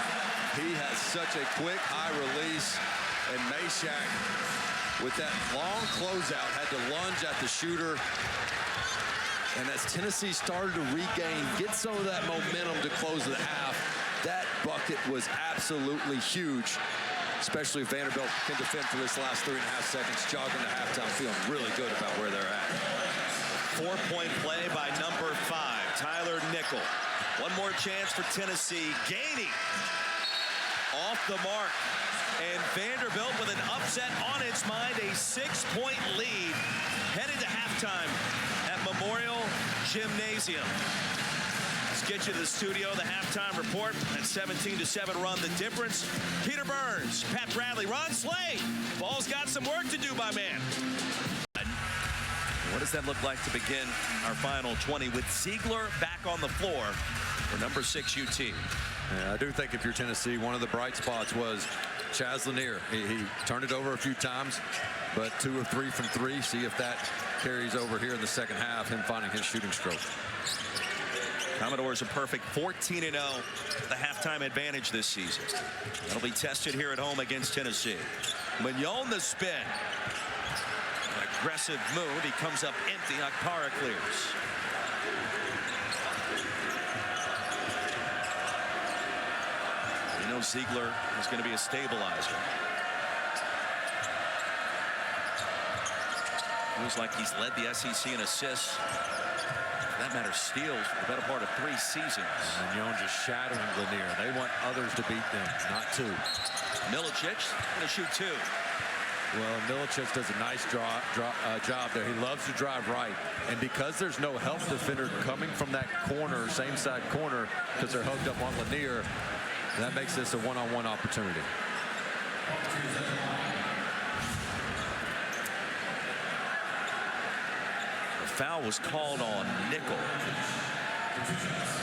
He has such a quick, high release. And Mayshak, with that long closeout, had to lunge at the shooter. And as Tennessee started to regain, get some of that momentum to close the half, that bucket was absolutely huge, especially if Vanderbilt can defend for this last 3.5 seconds, jogging to halftime, feeling really good about where they're at. 4-point play by number 5, Tyler Nickel. One more chance for Tennessee. Gainey off the mark. And Vanderbilt with an upset on its mind, a 6-point lead headed to halftime at Memorial Gymnasium. Let's get you to the studio. The halftime report at 17-7 run. The difference, Peter Burns, Pat Bradley, Ron Slade. Ball's got some work to do, my man. What does that look like to begin our final 20 with Ziegler back on the floor for number 6 UT? Yeah, I do think if you're Tennessee, one of the bright spots was Chaz Lanier. He turned it over a few times, but 2 or 3 from 3. See if that carries over here in the second half, him finding his shooting stroke. Commodores a perfect 14-0, the halftime advantage this season. That'll be tested here at home against Tennessee. Mignon the spin. An aggressive move. He comes up empty. Akpara clears. You know Ziegler is going to be a stabilizer. Feels like he's led the SEC in assists. For that matter, steals for the better part of 3 seasons. And Mignon just shadowing Lanier. They want others to beat them, not 2. Milicic going to shoot 2. Well, Milicic does a nice job there. He loves to drive right. And because there's no help defender coming from that corner, same side corner, because they're hooked up on Lanier, that makes this a one-on-one opportunity. Foul was called on Nickel.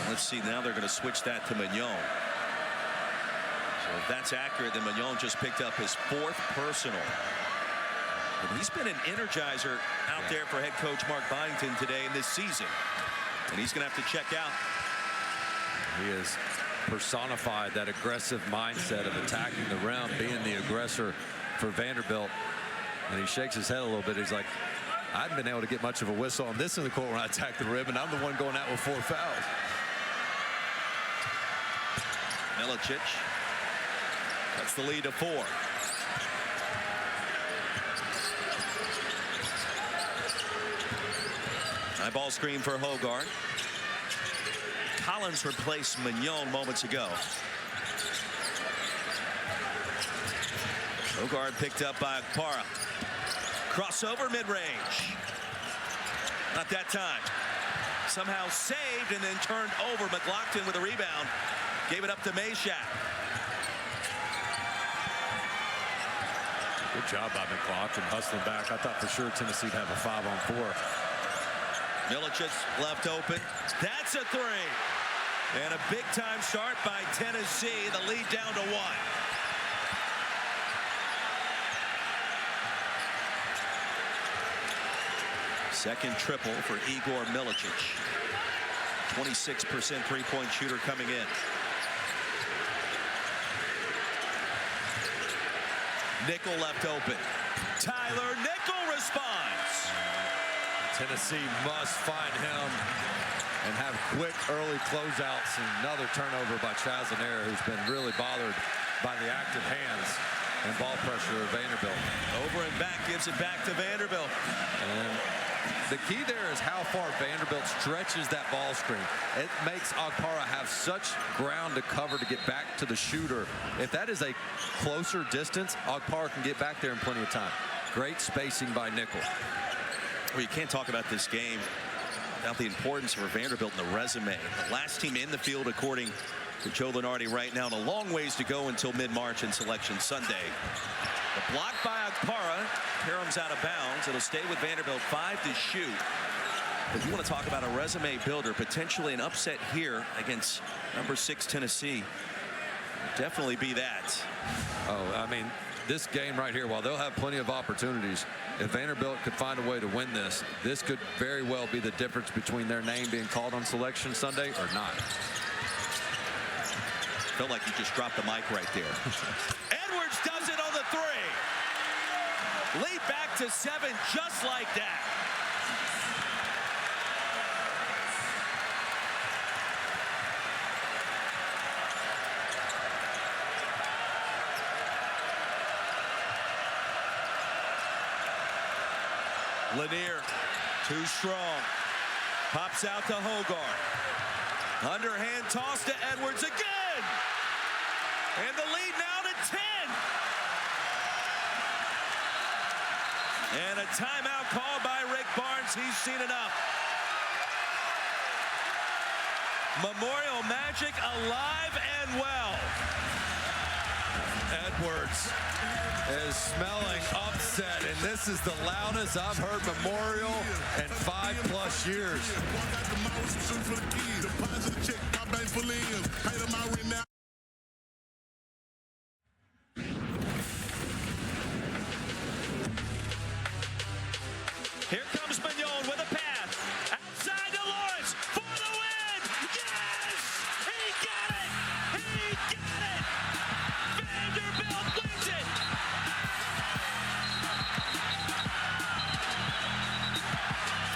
Let's see, now they're going to switch that to Mignon. So if that's accurate, then Mignon just picked up his 4th personal. And he's been an energizer out there for head coach Mark Byington today in this season. And he's going to have to check out. He has personified that aggressive mindset of attacking the rim, being the aggressor for Vanderbilt. And he shakes his head a little bit. He's like, I haven't been able to get much of a whistle on this in the court when I attack the rim, and I'm the one going out with 4 fouls. Milicic. That's the lead to 4. High ball screen for Hogarth. Collins replaced Mignon moments ago. Hogarth picked up by Akpara. Crossover mid-range. Not that time. Somehow saved and then turned over. McLaughlin with a rebound. Gave it up to Meshack. Good job by McLaughlin hustling back. I thought for sure Tennessee'd have a 5-on-4. Milicic left open. That's a 3. And a big-time start by Tennessee. The lead down to 1. Second triple for Igor Milicic. 26% three-point shooter coming in. Nickel left open. Tyler Nickel responds. Tennessee must find him and have quick early closeouts. And another turnover by Chaz Lanier, who's been really bothered by the active hands and ball pressure of Vanderbilt. Over and back, gives it back to Vanderbilt. And the key there is how far Vanderbilt stretches that ball screen. It makes Akpara have such ground to cover to get back to the shooter. If that is a closer distance, Akpara can get back there in plenty of time. Great spacing by Nickel. Well, you can't talk about this game without the importance for Vanderbilt in the resume. The last team in the field, according to Joe Lunardi right now, and a long ways to go until mid-March and Selection Sunday. The block by Akpara. Karam's out of bounds. It'll stay with Vanderbilt. 5 to shoot. If you want to talk about a resume builder, potentially an upset here against number 6 Tennessee, definitely be that. Oh, I mean, this game right here, while they'll have plenty of opportunities, if Vanderbilt could find a way to win this, this could very well be the difference between their name being called on Selection Sunday or not. Felt like he just dropped the mic right there. Edwards does it on the 3. Lead back to 7 just like that. Lanier, too strong. Pops out to Hogarth. Underhand toss to Edwards again. And the lead now to 10. And a timeout called by Rick Barnes. He's seen enough. Memorial Magic alive and well. Edwards is smelling upset, and this is the loudest I've heard Memorial in 5+ years. Here comes Mignon with a pass. Outside to Lawrence for the win. Yes! He got it! He got it! Vanderbilt wins it!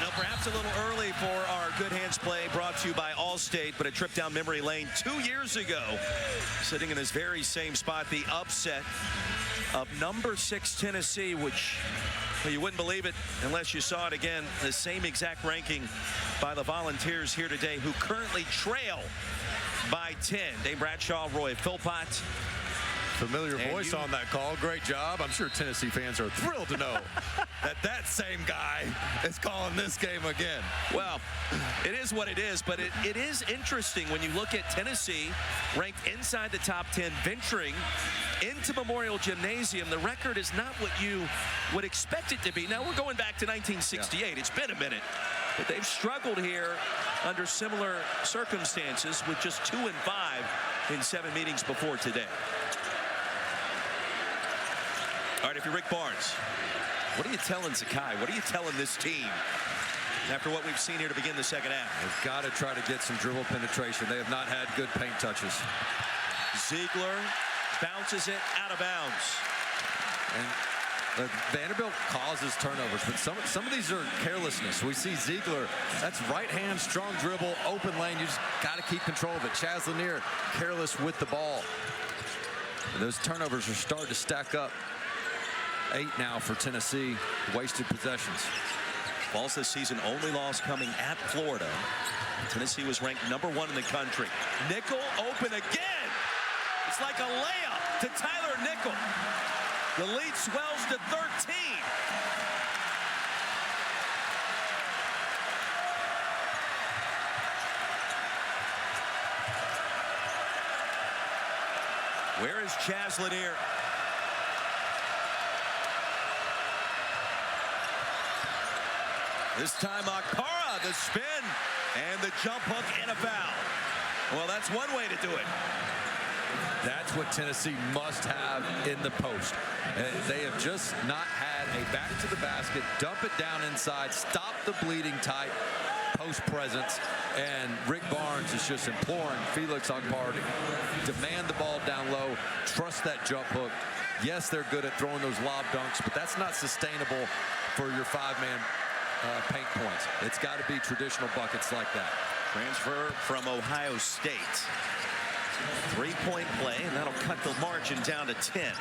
Now, perhaps a little early for our Good Hands play brought to you by Allstate, but a trip down memory lane 2 years ago. Sitting in this very same spot, the upset of number 6 Tennessee, which, well, you wouldn't believe it unless you saw it again. The same exact ranking by the Volunteers here today, who currently trail by 10. Dave Bradshaw, Roy Philpott. Familiar voice on that call. Great job. I'm sure Tennessee fans are thrilled to know that same guy is calling this game again. Well, it is what it is, but it is interesting when you look at Tennessee ranked inside the top 10, venturing into Memorial Gymnasium. The record is not what you would expect it to be. Now, we're going back to 1968. Yeah. It's been a minute, but they've struggled here under similar circumstances with just 2 and 5 in 7 meetings before today. All right, if you're Rick Barnes, what are you telling Zakai? What are you telling this team after what we've seen here to begin the second half? They've got to try to get some dribble penetration. They have not had good paint touches. Ziegler bounces it out of bounds. And Vanderbilt causes turnovers, but some of these are carelessness. We see Ziegler, that's right hand, strong dribble, open lane. You just got to keep control of it. Chaz Lanier, careless with the ball. And those turnovers are starting to stack up. 8 now for Tennessee, wasted possessions. Vols this season only loss coming at Florida. Tennessee was ranked number 1 in the country. Nickel open again. It's like a layup to Tyler Nickel. The lead swells to 13. Where is Chaz Lanier? This time Akpara, the spin, and the jump hook and a foul. Well, that's one way to do it. That's what Tennessee must have in the post. They have just not had a back to the basket, dump it down inside, stop the bleeding type post presence. And Rick Barnes is just imploring Felix Akpara to demand the ball down low, trust that jump hook. Yes, they're good at throwing those lob dunks, but that's not sustainable for your 5-man paint points. It's got to be traditional buckets like that. Transfer from Ohio State. 3-point play, and that'll cut the margin down to 10.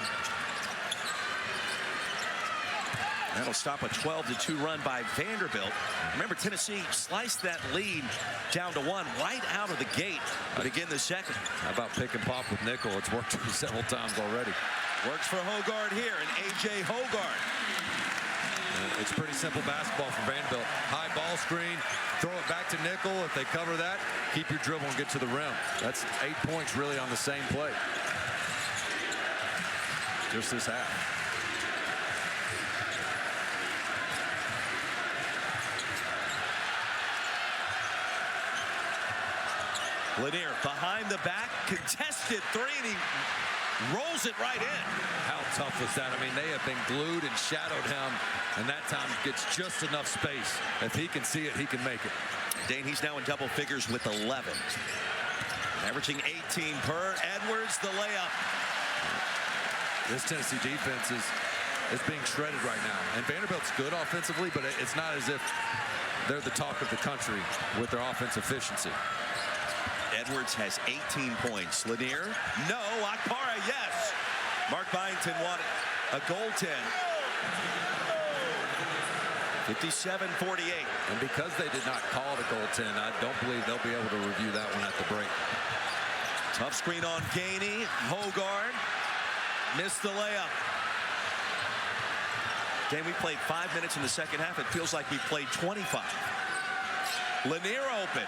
That'll stop a 12-2 run by Vanderbilt. Remember, Tennessee sliced that lead down to 1 right out of the gate to begin the second. How about pick and pop with Nickel? It's worked several times already. Works for Hogard here, and A.J. Hogard. It's pretty simple basketball for Vanderbilt. High ball screen, throw it back to Nickel. If they cover that, keep your dribble and get to the rim. That's 8 points really on the same play. Just this half. Lanier behind the back, contested 3, and he rolls it right in. How tough was that? I mean, they have been glued and shadowed him, and that time gets just enough space. If he can see it, he can make it. Dane, he's now in double figures with 11. Averaging 18 per. Edwards, the layup. This Tennessee defense is being shredded right now. And Vanderbilt's good offensively, but it's not as if they're the talk of the country with their offense efficiency. Edwards has 18 points. Lanier, no. Akpara, yes. Mark Byington wanted a goaltend. 57-48. And because they did not call it a goaltend, I don't believe they'll be able to review that one at the break. Tough screen on Gainey. Hogard missed the layup. Dan, we played 5 minutes in the second half. It feels like we played 25. Lanier open.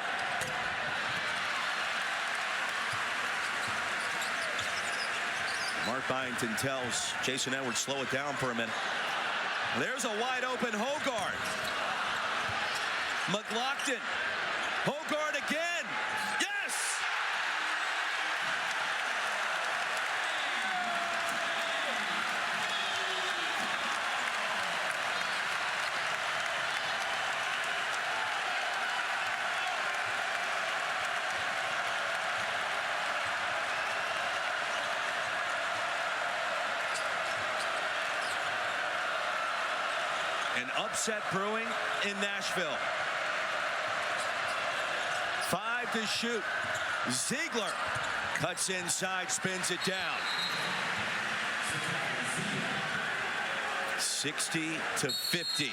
Mark Byington tells Jason Edwards, slow it down for a minute. There's a wide open Hogard. McLaughlin. Hogard again. Yes! An upset brewing in Nashville. 5 to shoot. Ziegler cuts inside, spins it down. 60-50.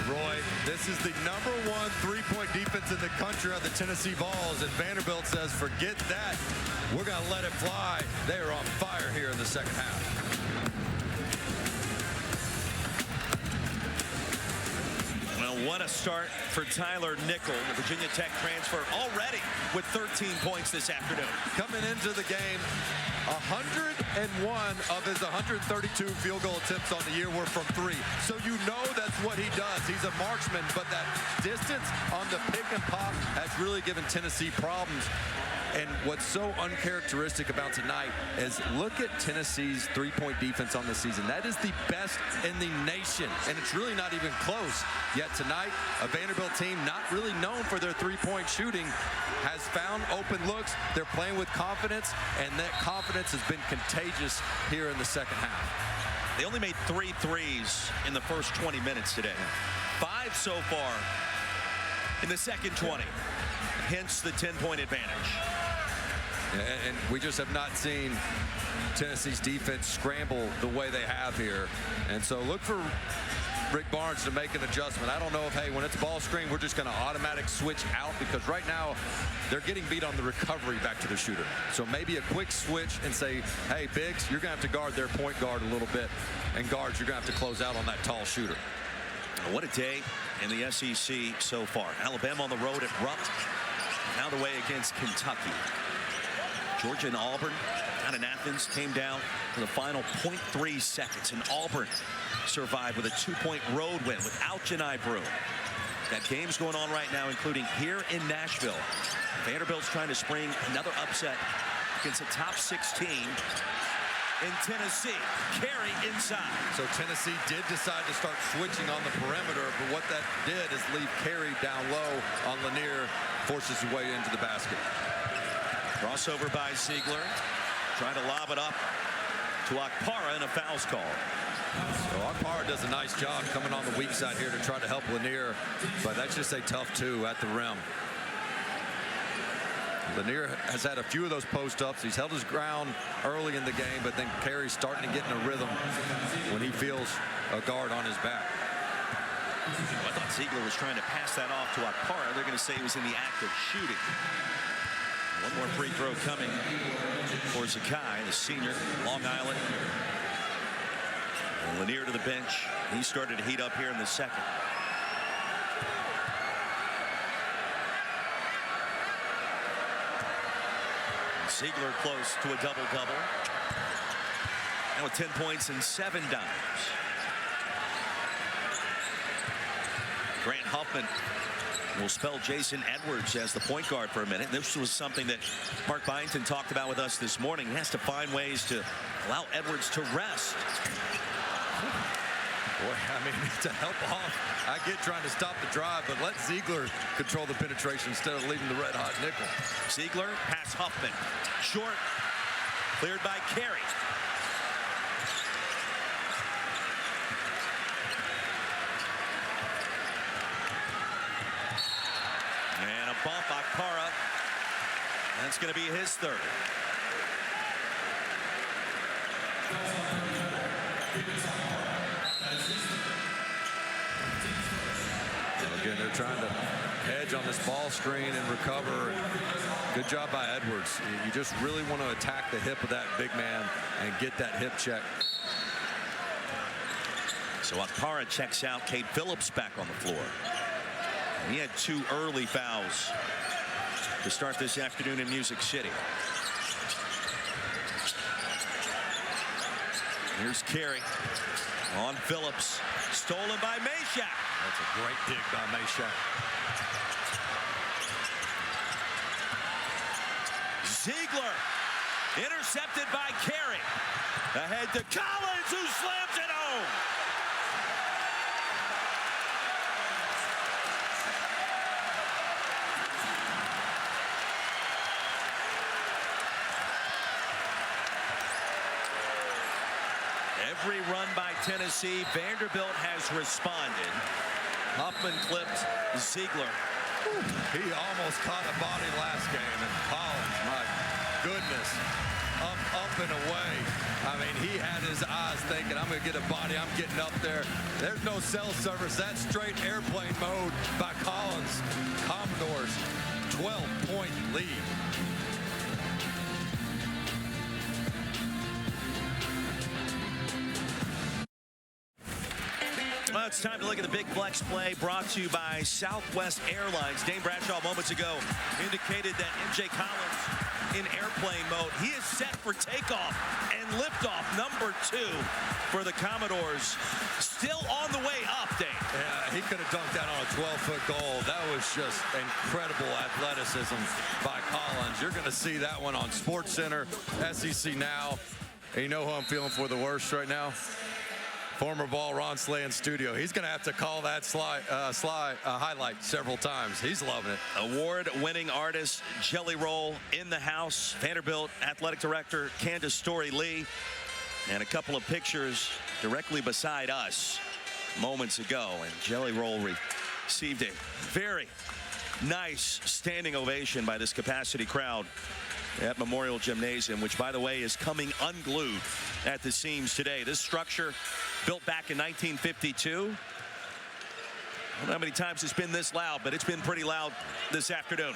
Roy, this is the #1 3-point defense in the country on the Tennessee Vols, and Vanderbilt says, forget that. We're going to let it fly. They are on fire here in the second half. Well, what a start for Tyler Nickel, the Virginia Tech transfer, already with 13 points this afternoon. Coming into the game, 101 of his 132 field goal attempts on the year were from 3. So you know that's what he does. He's a marksman, but that distance on the pick and pop has really given Tennessee problems. And what's so uncharacteristic about tonight is look at Tennessee's 3-point defense on the season. That is the best in the nation, and it's really not even close. Yet tonight, a Vanderbilt team not really known for their 3-point shooting has found open looks. They're playing with confidence, and that confidence has been contagious here in the second half. They only made 3 threes in the first 20 minutes today. 5 so far in the second 20. Hence the 10-point advantage. And we just have not seen Tennessee's defense scramble the way they have here. And so look for Rick Barnes to make an adjustment. I don't know if, hey, when it's ball screen, we're just going to automatic switch out, because right now they're getting beat on the recovery back to the shooter. So maybe a quick switch and say, hey, bigs, you're going to have to guard their point guard a little bit. And guards, you're going to have to close out on that tall shooter. What a day in the SEC so far. Alabama on the road at Rupp. Now the way against Kentucky. Georgia and Auburn out in Athens came down for the final 0.3 seconds. And Auburn survived with a 2-point road win without Janai Brew. That game's going on right now, including here in Nashville. Vanderbilt's trying to spring another upset against a top 16 in Tennessee. Carey inside. So Tennessee did decide to start switching on the perimeter, but what that did is leave Carey down low on Lanier, forces his way into the basket. Crossover by Ziegler. Trying to lob it up to Okpara, and a foul's called. So Okpara does a nice job coming on the weak side here to try to help Lanier, but that's just a tough 2 at the rim. Lanier has had a few of those post-ups. He's held his ground early in the game, but then Carey's starting to get in a rhythm when he feels a guard on his back. I thought Ziegler was trying to pass that off to Okpara. They're going to say he was in the act of shooting. One more free throw coming for Zakai, the senior, Long Island. And Lanier to the bench. He started to heat up here in the second. Ziegler close to a double-double. Now with 10 points and 7 dimes. Grant Huffman will spell Jason Edwards as the point guard for a minute. This was something that Mark Byington talked about with us this morning. He has to find ways to allow Edwards to rest. Boy, I mean, to help off, I get trying to stop the drive, but let Ziegler control the penetration instead of leaving the red-hot Nickel. Ziegler, pass Huffman. Short, cleared by Carey. And a bump, Okpara. That's going to be his 3rd. Again, they're trying to hedge on this ball screen and recover. Good job by Edwards. You just really want to attack the hip of that big man and get that hip check. So Okpara checks out. Kate Phillips back on the floor. And he had 2 early fouls to start this afternoon in Music City. Here's Carey on Phillips. Stolen by Meshack. That's a great dig by Meshack. Ziegler intercepted by Carey. Ahead to Collins, who slams it home. Every run by Tennessee, Vanderbilt has responded. Huffman clipped Ziegler. He almost caught a body last game, and Collins, my goodness, up and away. I mean, he had his eyes thinking, I'm going to get a body, I'm getting up there. There's no cell service. That's straight airplane mode by Collins. Commodores, 12-point lead. Well, it's time to look at the big flex play brought to you by Southwest Airlines. Dane Bradshaw moments ago indicated that MJ Collins in airplane mode. He is set for takeoff and liftoff number 2 for the Commodores. Still on the way up, Dane. Yeah, he could have dunked that on a 12-foot goal. That was just incredible athleticism by Collins. You're going to see that one on SportsCenter, SEC Now. And you know who I'm feeling for the worst right now? Former ball Ron Slay in studio. He's going to have to call that highlight several times. He's loving it. Award-winning artist Jelly Roll in the house. Vanderbilt Athletic Director Candace Story-Lee. And a couple of pictures directly beside us moments ago. And Jelly Roll received a very nice standing ovation by this capacity crowd at Memorial Gymnasium, which, by the way, is coming unglued at the seams today. This structure built back in 1952. I don't know how many times it's been this loud, but it's been pretty loud this afternoon.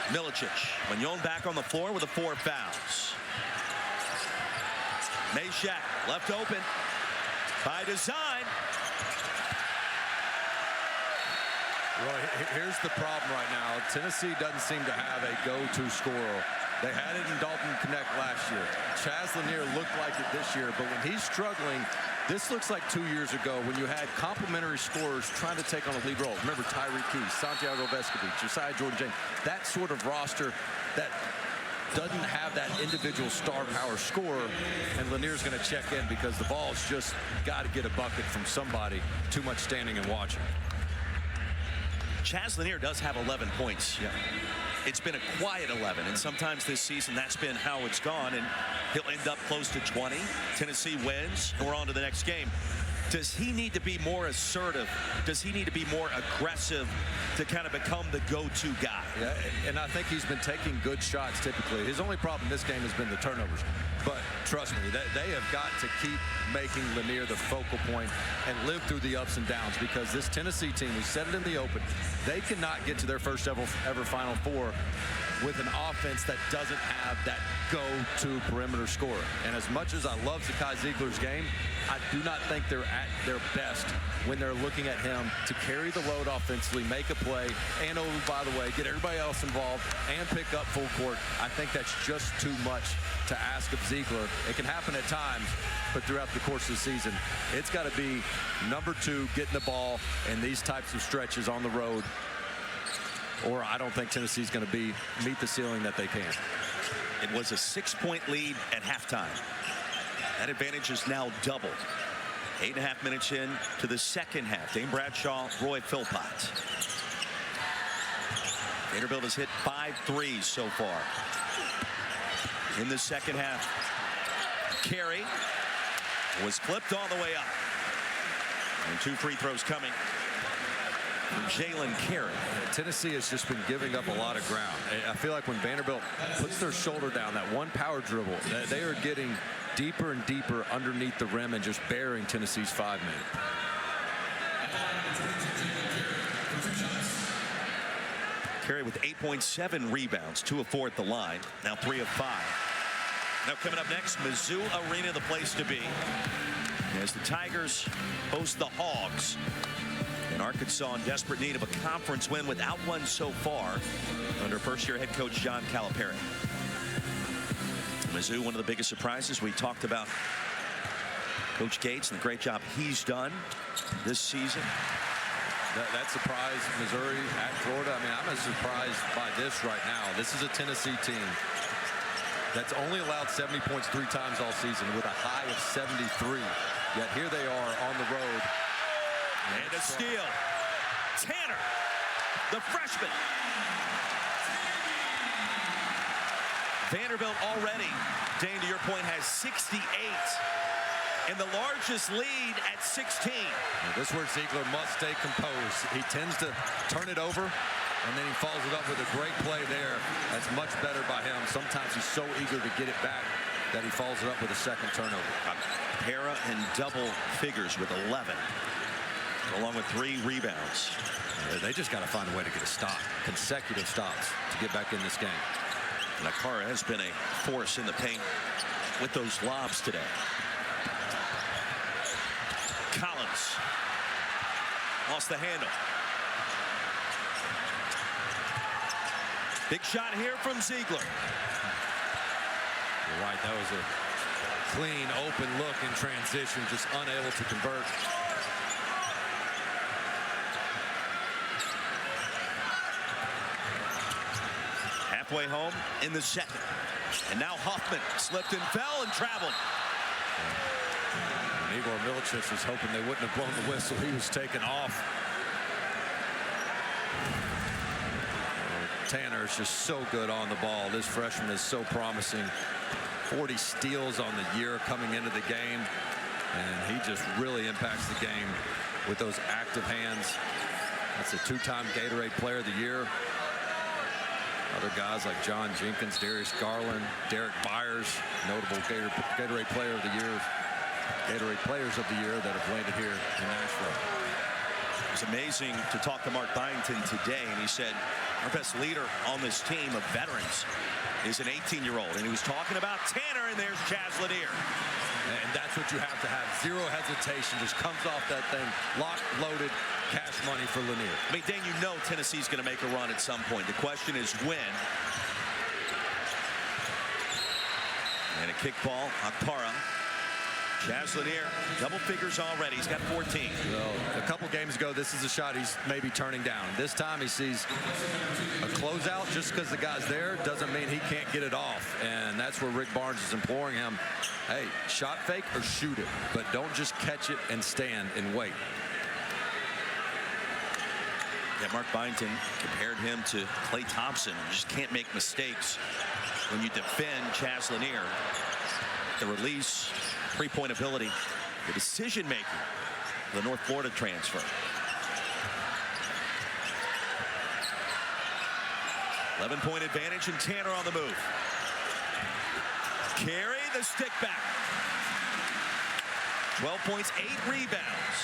Milicic, Magnon back on the floor with the 4 fouls. Meshack left open by design. Well, here's the problem right now. Tennessee doesn't seem to have a go-to scorer. They had it in Dalton Connect last year. Chaz Lanier looked like it this year, but when he's struggling, this looks like 2 years ago when you had complementary scorers trying to take on a lead role. Remember Tyreek Keys, Santiago Vescovi, Josiah Jordan-James. That sort of roster that doesn't have that individual star power scorer, and Lanier's going to check in because the ball's just got to get a bucket from somebody. Too much standing and watching. Chaz Lanier does have 11 points. Yeah. It's been a quiet 11, and sometimes this season that's been how it's gone, and he'll end up close to 20. Tennessee wins, and we're on to the next game. Does he need to be more assertive? Does he need to be more aggressive to kind of become the go-to guy? Yeah, and I think he's been taking good shots typically. His only problem this game has been the turnovers. But trust me, they have got to keep making Lanier the focal point and live through the ups and downs, because this Tennessee team, we said it in the open, they cannot get to their first ever Final Four with an offense that doesn't have that go-to perimeter scorer. And as much as I love Zakai Ziegler's game, I do not think they're at their best when they're looking at him to carry the load offensively, make a play, and, oh, by the way, get everybody else involved and pick up full court. I think that's just too much to ask of Ziegler. It can happen at times, but throughout the course of the season, it's got to be number 2 getting the ball in these types of stretches on the road, or I don't think Tennessee's going to meet the ceiling that they can. It was a 6-point lead at halftime. That advantage is now doubled. 8.5 minutes in to the second half. Dane Bradshaw, Roy Philpott. Vanderbilt has hit 5 threes so far in the second half. Carey was flipped all the way up. And 2 free throws coming from Jalen Carey. Tennessee has just been giving up a lot of ground. I feel like when Vanderbilt puts their shoulder down, that one power dribble, they are getting deeper and deeper underneath the rim and just burying Tennessee's 5-man. Carey with 8.7 rebounds, 2 of 4 at the line, now 3 of 5. Now coming up next, Mizzou Arena, the place to be, as the Tigers host the Hogs. And Arkansas in desperate need of a conference win without one so far under first-year head coach John Calipari. Mizzou, one of the biggest surprises. We talked about Coach Gates and the great job he's done this season. That surprised Missouri at Florida. I mean, I'm as surprised by this right now. This is a Tennessee team that's only allowed 70 points 3 times all season with a high of 73. Yet here they are on the road. And a steal. Tanner, the freshman. Vanderbilt already, Dane, to your point, has 68. And the largest lead at 16. This is where Ziegler must stay composed. He tends to turn it over, and then he follows it up with a great play there. That's much better by him. Sometimes he's so eager to get it back that he follows it up with a second turnover. Para in double figures with 11, along with 3 rebounds. They just got to find a way to get a stop, consecutive stops to get back in this game. Nakara has been a force in the paint with those lobs today. Collins lost the handle. Big shot here from Ziegler. You're right, that was a clean, open look in transition, just unable to convert. Halfway home in the second. And now Huffman slipped and fell and traveled. And Igor Milicic was hoping they wouldn't have blown the whistle. He was taken off. Tanner is just so good on the ball. This freshman is so promising. 40 steals on the year coming into the game. And he just really impacts the game with those active hands. That's a 2-time Gatorade Player of the Year. Other guys like John Jenkins, Darius Garland, Derek Byers, notable Gatorade Player of the Year, Gatorade Players of the Year that have landed here in Nashville. It was amazing to talk to Mark Byington today, and he said our best leader on this team of veterans is an 18-year-old, and he was talking about Tanner, and there's Chaz Lanier. And that's what you have to have. Zero hesitation. Just comes off that thing. Locked, loaded, cash money for Lanier. I mean, Dan, you know Tennessee's going to make a run at some point. The question is when. And a kick ball. Akpara. Chaz Lanier, double figures already. He's got 14. Well, a couple games ago, this is a shot he's maybe turning down. This time he sees a closeout. Just because the guy's there doesn't mean he can't get it off. And that's where Rick Barnes is imploring him, hey, shot fake or shoot it, but don't just catch it and stand and wait. Yeah, Mark Byington compared him to Klay Thompson. You just can't make mistakes when you defend Chaz Lanier. The release, three-point ability, the decision-making, the North Florida transfer. 11-point advantage, and Tanner on the move. Carey, the stick back. 12 points, 8 rebounds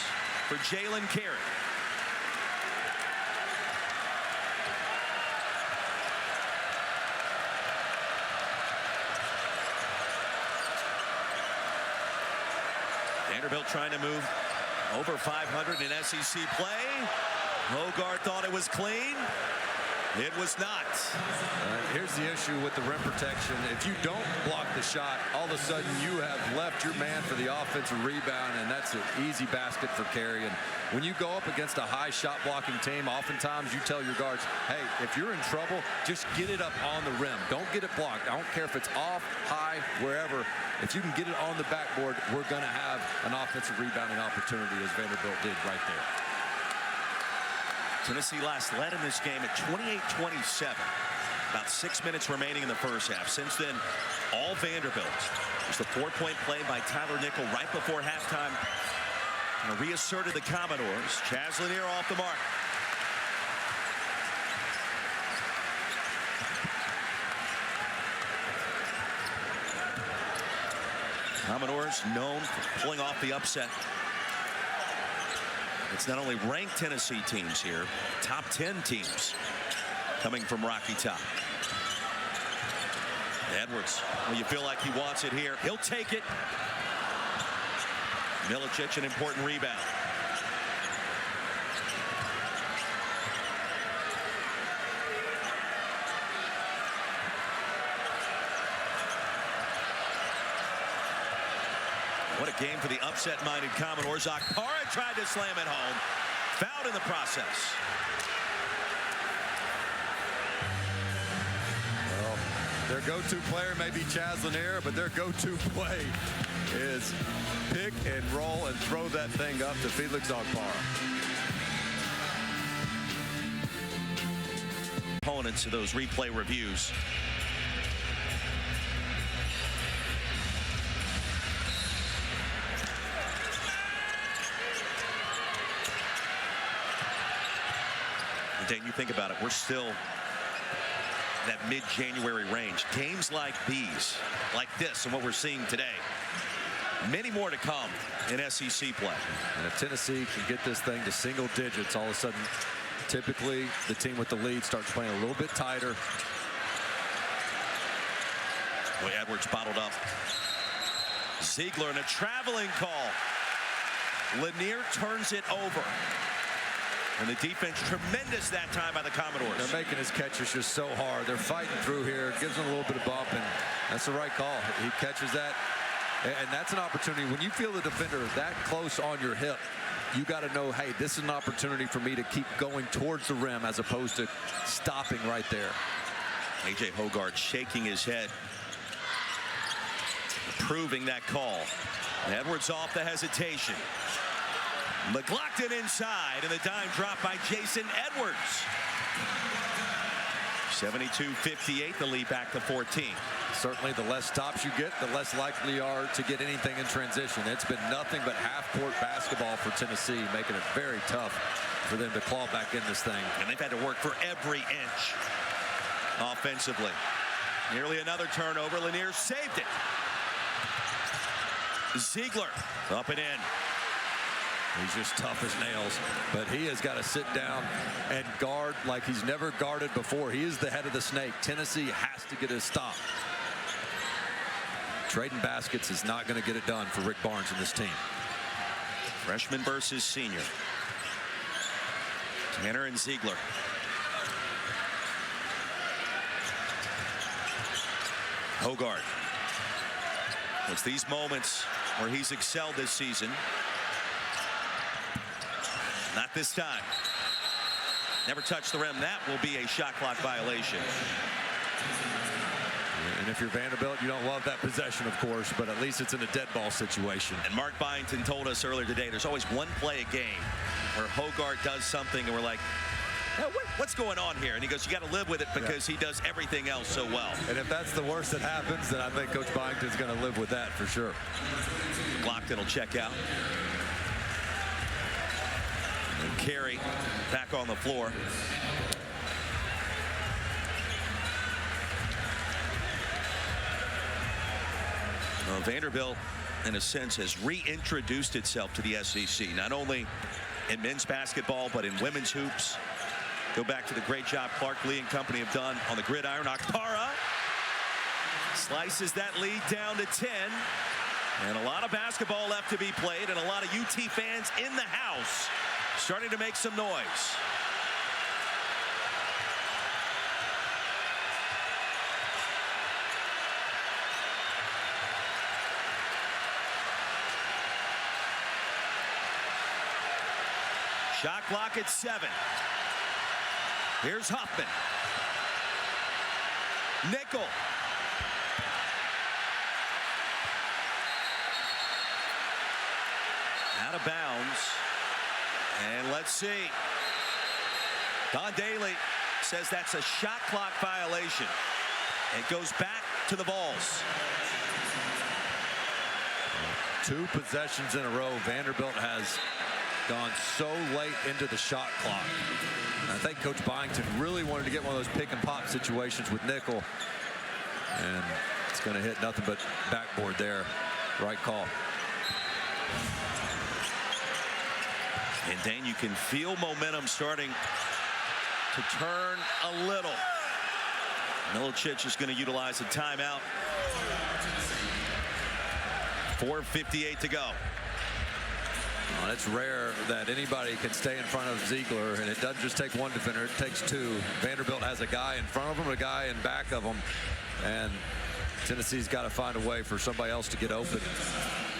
for Jalen Carey. Vanderbilt trying to move over 500 in SEC play. Hogarth thought it was clean. It was not. Here's the issue with the rim protection. If you don't block the shot, all of a sudden you have left your man for the offensive rebound, and that's an easy basket for Carey. And when you go up against a high shot blocking team, oftentimes you tell your guards, hey, if you're in trouble, just get it up on the rim. Don't get it blocked. I don't care if it's off, high, wherever. If you can get it on the backboard, we're going to have an offensive rebounding opportunity, as Vanderbilt did right there. Tennessee last led in this game at 28-27. About 6 minutes remaining in the first half. Since then, all Vanderbilt. There's the 4-point play by Tyler Nickel right before halftime. And reasserted the Commodores. Chaz Lanier off the mark. Commodores known for pulling off the upset. It's not only ranked Tennessee teams here, top 10 teams coming from Rocky Top. Edwards, well, you feel like he wants it here. He'll take it. Milicic, an important rebound. What a game for the upset-minded Commodores. Akpara tried to slam it home. Fouled in the process. Well, their go-to player may be Chaz Lanier, but their go-to play is pick and roll and throw that thing up to Felix Akpara. Opponents of those replay reviews. Dan, you think about it, we're still that mid-January range. Games like these, like this, and what we're seeing today, many more to come in SEC play. And if Tennessee can get this thing to single digits, all of a sudden, typically the team with the lead starts playing a little bit tighter. Boy, Edwards bottled up. Ziegler in a traveling call. Lanier turns it over. And the defense tremendous that time by the Commodores. They're making his catches just so hard. They're fighting through here. Gives him a little bit of bump, and that's the right call. He catches that, and that's an opportunity. When you feel the defender that close on your hip, you got to know, hey, this is an opportunity for me to keep going towards the rim as opposed to stopping right there. A.J. Hoggard shaking his head, approving that call. Edwards off the hesitation. McLaughlin inside, and the dime drop by Jason Edwards. 72-58, the lead back to 14. Certainly the less stops you get, the less likely you are to get anything in transition. It's been nothing but half-court basketball for Tennessee, making it very tough for them to claw back in this thing. And they've had to work for every inch offensively. Nearly another turnover. Lanier saved it. Ziegler up and in. He's just tough as nails, but he has got to sit down and guard like he's never guarded before. He is the head of the snake. Tennessee has to get a stop. Trading baskets is not going to get it done for Rick Barnes and this team. Freshman versus senior. Tanner and Ziegler. Hoggard. It's these moments where he's excelled this season. Not this time. Never touched the rim. That will be a shot clock violation. And if you're Vanderbilt, you don't love that possession, of course, but at least it's in a dead ball situation. And Mark Byington told us earlier today, there's always one play a game where Hoggard does something and we're like, hey, what's going on here? And he goes, you got to live with it because he does everything else so well. And if that's the worst that happens, then I think Coach Byington's going to live with that for sure. Lockton will check out. And Carey back on the floor. Well, Vanderbilt, in a sense, has reintroduced itself to the SEC, not only in men's basketball, but in women's hoops. Go back to the great job Clark Lee and company have done on the gridiron. Okpara slices that lead down to 10. And a lot of basketball left to be played, and a lot of UT fans in the house starting to make some noise. Shot clock at 7. Here's Huffman. Nickel. Out of bounds. And let's see. Don Daly says that's a shot clock violation. It goes back to the Vols. 2 possessions in a row. Vanderbilt has gone so late into the shot clock. I think Coach Byington really wanted to get one of those pick and pop situations with Nickel, and it's going to hit nothing but backboard there. Right call. And Dan, you can feel momentum starting to turn a little. Milicic is going to utilize a timeout. 4:58 to go. Well, it's rare that anybody can stay in front of Ziegler, and it doesn't just take one defender, it takes 2. Vanderbilt has a guy in front of him, a guy in back of him, and Tennessee's got to find a way for somebody else to get open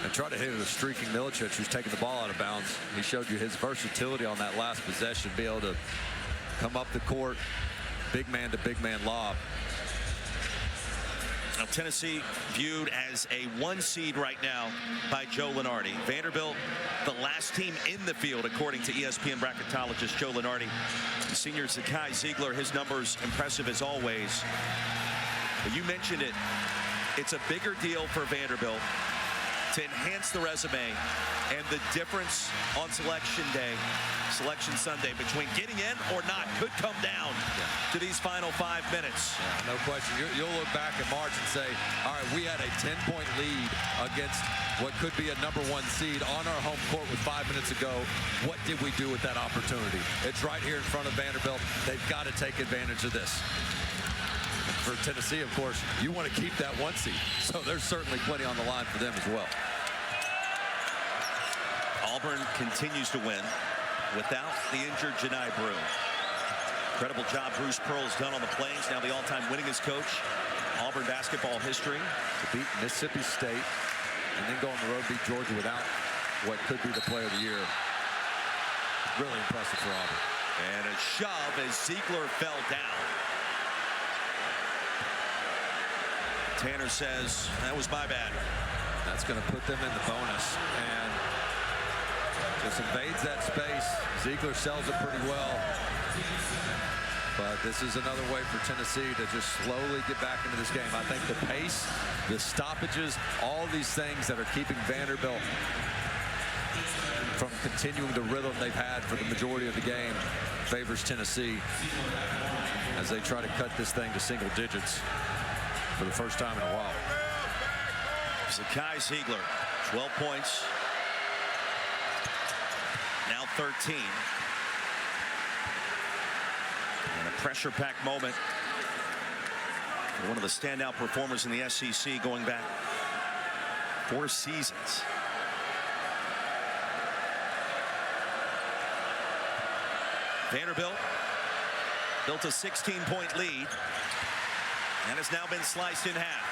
and try to hit it a streaking Milicic, who's taking the ball out of bounds. He showed you his versatility on that last possession, be able to come up the court, big man to big man lob. Now, Tennessee viewed as a 1 seed right now by Joe Lunardi. Vanderbilt, the last team in the field, according to ESPN bracketologist Joe Lunardi. The senior Zakai Ziegler, his numbers impressive as always. But you mentioned it. It's a bigger deal for Vanderbilt to enhance the resume, and the difference on Selection Sunday, between getting in or not could come down to these final 5 minutes. Yeah, no question. You'll look back in March and say, all right, we had a 10-point lead against what could be a #1 seed on our home court with 5 minutes ago. What did we do with that opportunity? It's right here in front of Vanderbilt. They've got to take advantage of this. For Tennessee, of course, you want to keep that 1 seed. So there's certainly plenty on the line for them as well. Auburn continues to win without the injured Janai Brew. Incredible job Bruce Pearl's done on the plains. Now the all-time winningest coach, Auburn basketball history. To beat Mississippi State and then go on the road, beat Georgia without what could be the player of the year. Really impressive for Auburn. And a shove as Ziegler fell down. Tanner says, that was my bad. That's going to put them in the bonus. And just invades that space. Ziegler sells it pretty well. But this is another way for Tennessee to just slowly get back into this game. I think the pace, the stoppages, all these things that are keeping Vanderbilt from continuing the rhythm they've had for the majority of the game favors Tennessee as they try to cut this thing to single digits for the first time in a while. Zakai Ziegler, 12 points. Now 13. And a pressure-packed moment for one of the standout performers in the SEC going back 4 seasons. Vanderbilt built a 16-point lead and has now been sliced in half.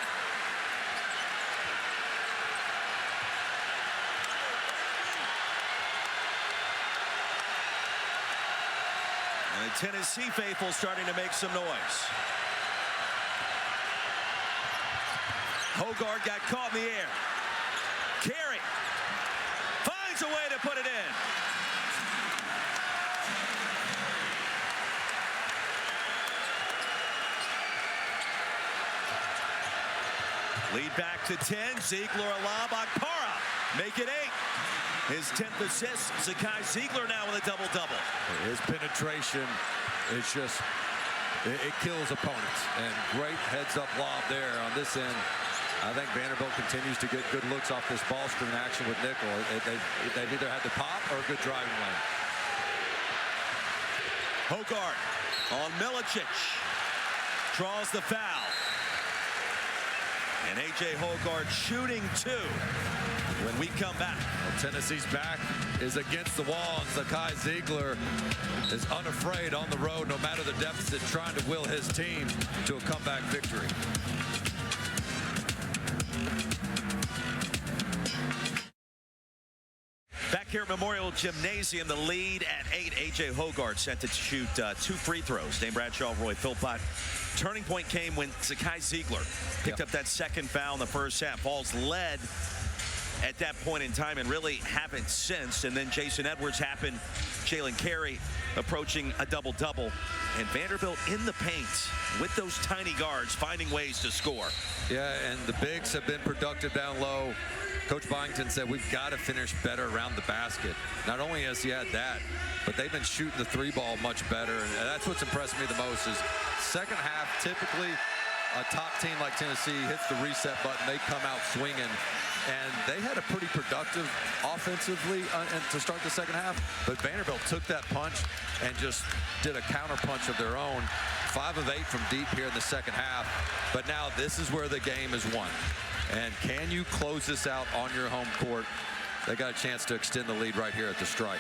And the Tennessee faithful starting to make some noise. Hogard got caught in the air. Carey finds a way to put it in. Lead back to 10. Ziegler, a lob. Akpara make it 8. His 10th assist. Zakai Ziegler now with a double-double. His penetration is just, it kills opponents. And great heads-up lob there on this end. I think Vanderbilt continues to get good looks off this ball screen action with Nickel. They've either had the pop or a good driving lane. Hogard on Milicic. Draws the foul. And A.J. Hogard shooting 2 when we come back. Well, Tennessee's back is against the wall, and Zakai Ziegler is unafraid on the road, no matter the deficit, trying to will his team to a comeback victory. Back here at Memorial Gymnasium, the lead at 8. A.J. Hogard set to shoot 2 free throws. Dane Bradshaw, Roy Philpott. Turning point came when Zakai Ziegler picked up that second foul in the first half. Vols led at that point in time and really haven't since. And then Jason Edwards happened. Jalen Carey approaching a double-double. And Vanderbilt in the paint with those tiny guards finding ways to score. Yeah, and the bigs have been productive down low. Coach Byington said we've got to finish better around the basket. Not only has he had that, but they've been shooting the 3-ball much better. And that's what's impressed me the most is second half, typically a top team like Tennessee hits the reset button. They come out swinging. And they had a pretty productive offensively to start the second half. But Vanderbilt took that punch and just did a counter punch of their own. 5 of 8 from deep here in the second half. But now this is where the game is won. And can you close this out on your home court? They got a chance to extend the lead right here at the strike.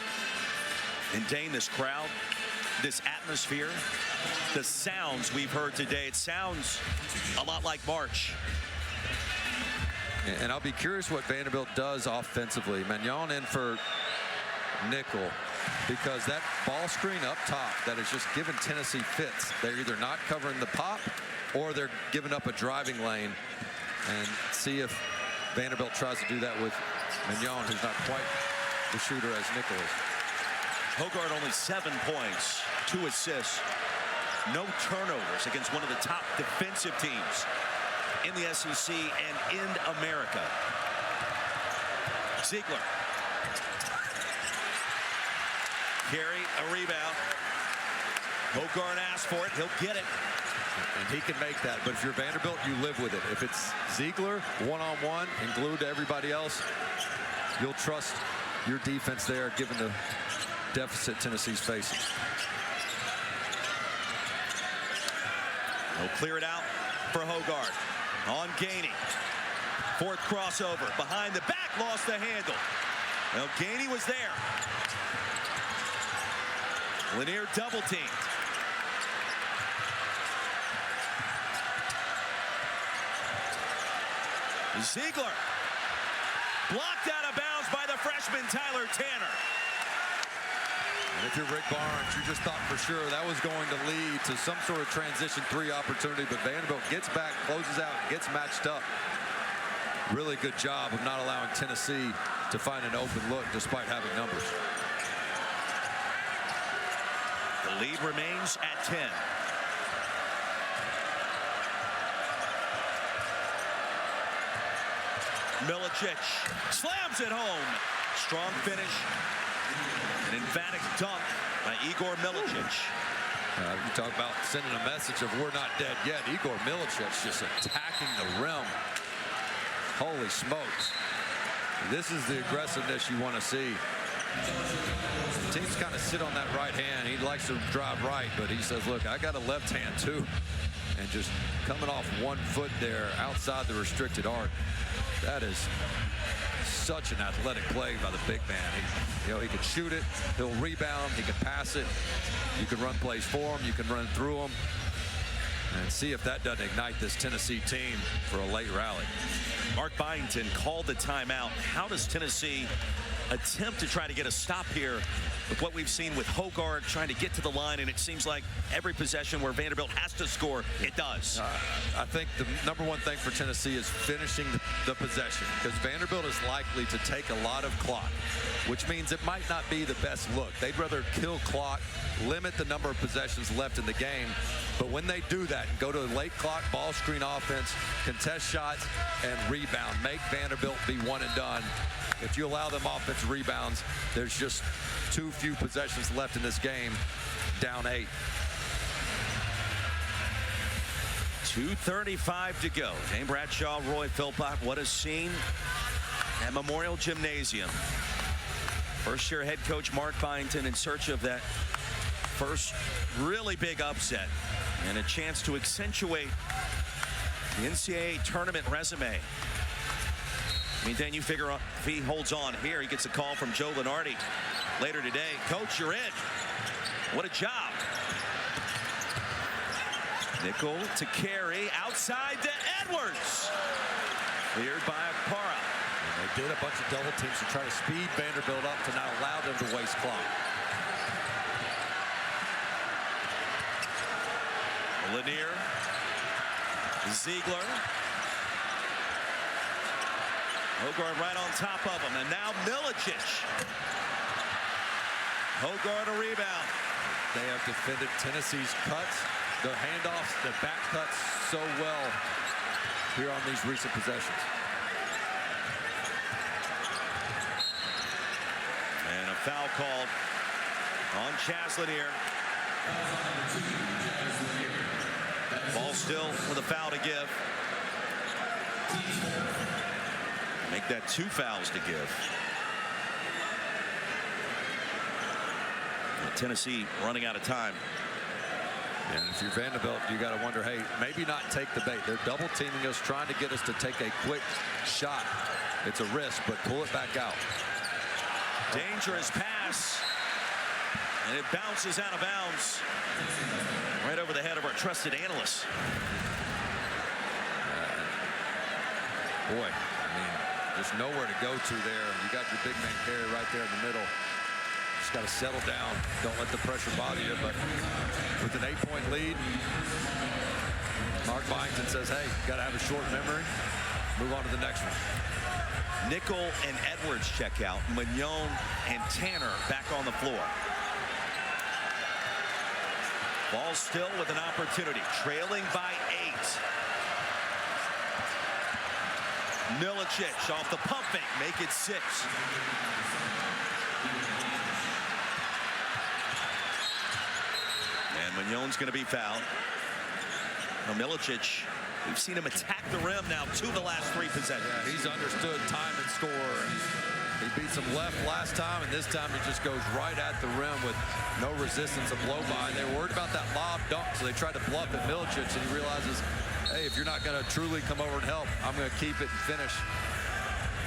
And Dane, this crowd, this atmosphere, the sounds we've heard today, it sounds a lot like March. And I'll be curious what Vanderbilt does offensively. Magnon in for Nickel, because that ball screen up top that is just giving Tennessee fits. They're either not covering the pop or they're giving up a driving lane. And see if Vanderbilt tries to do that with Magnon, who's not quite the shooter as Nickel is. Hogard only 7 points, 2 assists, no turnovers against one of the top defensive teams in the SEC and in America. Ziegler. Carey, a rebound. Hogarth asked for it. He'll get it. And he can make that. But if you're Vanderbilt, you live with it. If it's Ziegler one-on-one and glued to everybody else, you'll trust your defense there, given the deficit Tennessee's facing. He'll clear it out for Hogarth. On Gainey. Fourth crossover. Behind the back, lost the handle. Now Gainey was there. Lanier double teamed. Ziegler. Blocked out of bounds by the freshman Tyler Tanner. And if you're Rick Barnes, you just thought for sure that was going to lead to some sort of transition three opportunity, but Vanderbilt gets back, closes out, gets matched up. Really good job of not allowing Tennessee to find an open look despite having numbers. The lead remains at 10. Milicic slams it home. Strong finish. An emphatic dunk by Igor Milicic. You talk about sending a message of we're not dead yet. Igor Milicic just attacking the rim. Holy smokes. This is the aggressiveness you want to see. Teams kind of sit on that right hand. He likes to drive right, but he says, look, I got a left hand too. And just coming off 1 foot there outside the restricted arc. That is such an athletic play by the big man. He can shoot it, he'll rebound, he can pass it. You can run plays for him, you can run through him. And see if that doesn't ignite this Tennessee team for a late rally. Mark Byington called the timeout. How does Tennessee attempt to try to get a stop here with what we've seen with Hogarth trying to get to the line, and it seems like every possession where Vanderbilt has to score, it does. I think the number one thing for Tennessee is finishing the possession, because Vanderbilt is likely to take a lot of clock, which means it might not be the best look. They'd rather kill clock, limit the number of possessions left in the game. But when they do that, go to late clock, ball screen offense, contest shots, and rebound, make Vanderbilt be one and done. If you allow them offensive rebounds, there's just too few possessions left in this game, down 8. 2:35 to go. Dane Bradshaw, Roy Philpott, what a scene at Memorial Gymnasium. First-year head coach Mark Byington in search of that first really big upset and a chance to accentuate the NCAA tournament resume. I mean, Dan, you figure if he holds on here, he gets a call from Joe Lenardi later today. Coach, you're in. What a job. Nickel to Carey, outside to Edwards. Cleared by Akpara. And they did a bunch of double teams to try to speed Vanderbilt up to not allow them to waste clock. Lanier. Ziegler. Hogarth right on top of him, and now Milicic. Hogarth a rebound. They have defended Tennessee's cuts, the handoffs, the back cuts so well here on these recent possessions. And a foul called on Chaz Lanier. Ball still with a foul to give. Make that 2 fouls to give. Tennessee running out of time. And if you're Vanderbilt, you got to wonder, hey, maybe not take the bait. They're double teaming us, trying to get us to take a quick shot. It's a risk, but pull it back out. Dangerous pass. And it bounces out of bounds. Right over the head of our trusted analyst. Boy, I mean, there's nowhere to go to there. You got your big man Carey right there in the middle. Just got to settle down. Don't let the pressure bother you. But with an 8-point lead, Mark Byington says, hey, got to have a short memory. Move on to the next one. Nickel and Edwards check out. Mignon and Tanner back on the floor. Ball still with an opportunity. Trailing by 8. Milicic off the pump fake, make it 6. And Mignon's going to be fouled. Now Milicic, we've seen him attack the rim now 2 of the last 3 possessions. Yeah, he's understood time and score. He beats him left last time, and this time he just goes right at the rim with no resistance, a blow by. And they were worried about that lob dunk, so they tried to bluff at Milicic, and he realizes, hey, if you're not going to truly come over and help, I'm going to keep it and finish.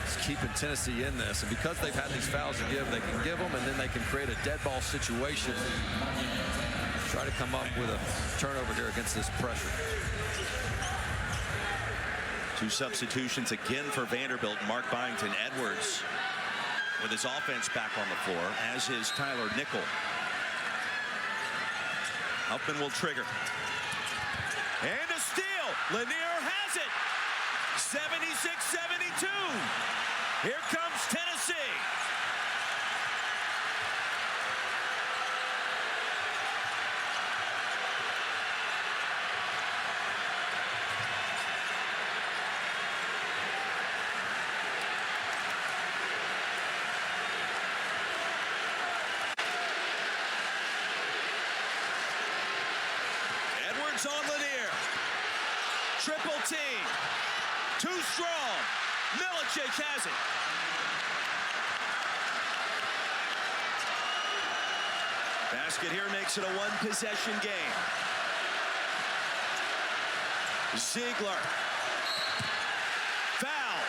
It's keeping Tennessee in this, and because they've had these fouls to give, they can give them, and then they can create a dead ball situation. Try to come up with a turnover here against this pressure. 2 substitutions again for Vanderbilt. Mark Byington. Edwards with his offense back on the floor, as is Tyler Nickel. Huffman will trigger. And a steal. Lanier has it. 76-72. Here comes Tennessee. Edwards on Lanier. Triple team. Too strong. Milicic has it. Basket here makes it a 1-possession game. Ziegler. Foul.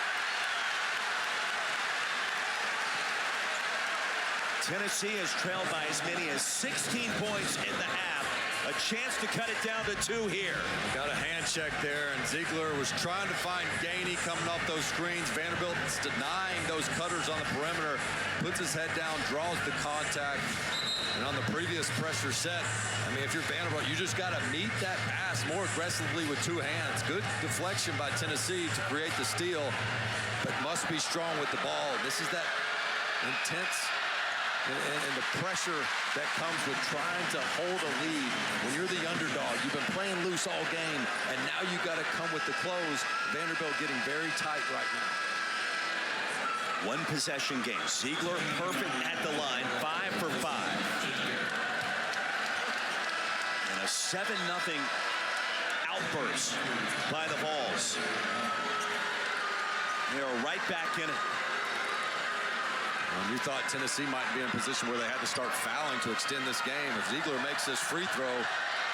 Tennessee has trailed by as many as 16 points in the half. A chance to cut it down to 2 here. Got a hand check there, and Ziegler was trying to find Gainey coming off those screens. Vanderbilt is denying those cutters on the perimeter. Puts his head down, draws the contact. And on the previous pressure set, I mean, if you're Vanderbilt, you just got to meet that pass more aggressively with 2 hands. Good deflection by Tennessee to create the steal, but must be strong with the ball. This is that intense and the pressure that comes with trying to hold a lead. When you're the underdog, you've been playing loose all game, and now you got to come with the close. Vanderbilt getting very tight right now. 1-possession game. Ziegler perfect at the line, 5 for 5. And a 7-0 outburst by the Vols. They are right back in it. And you thought Tennessee might be in a position where they had to start fouling to extend this game. If Ziegler makes this free throw,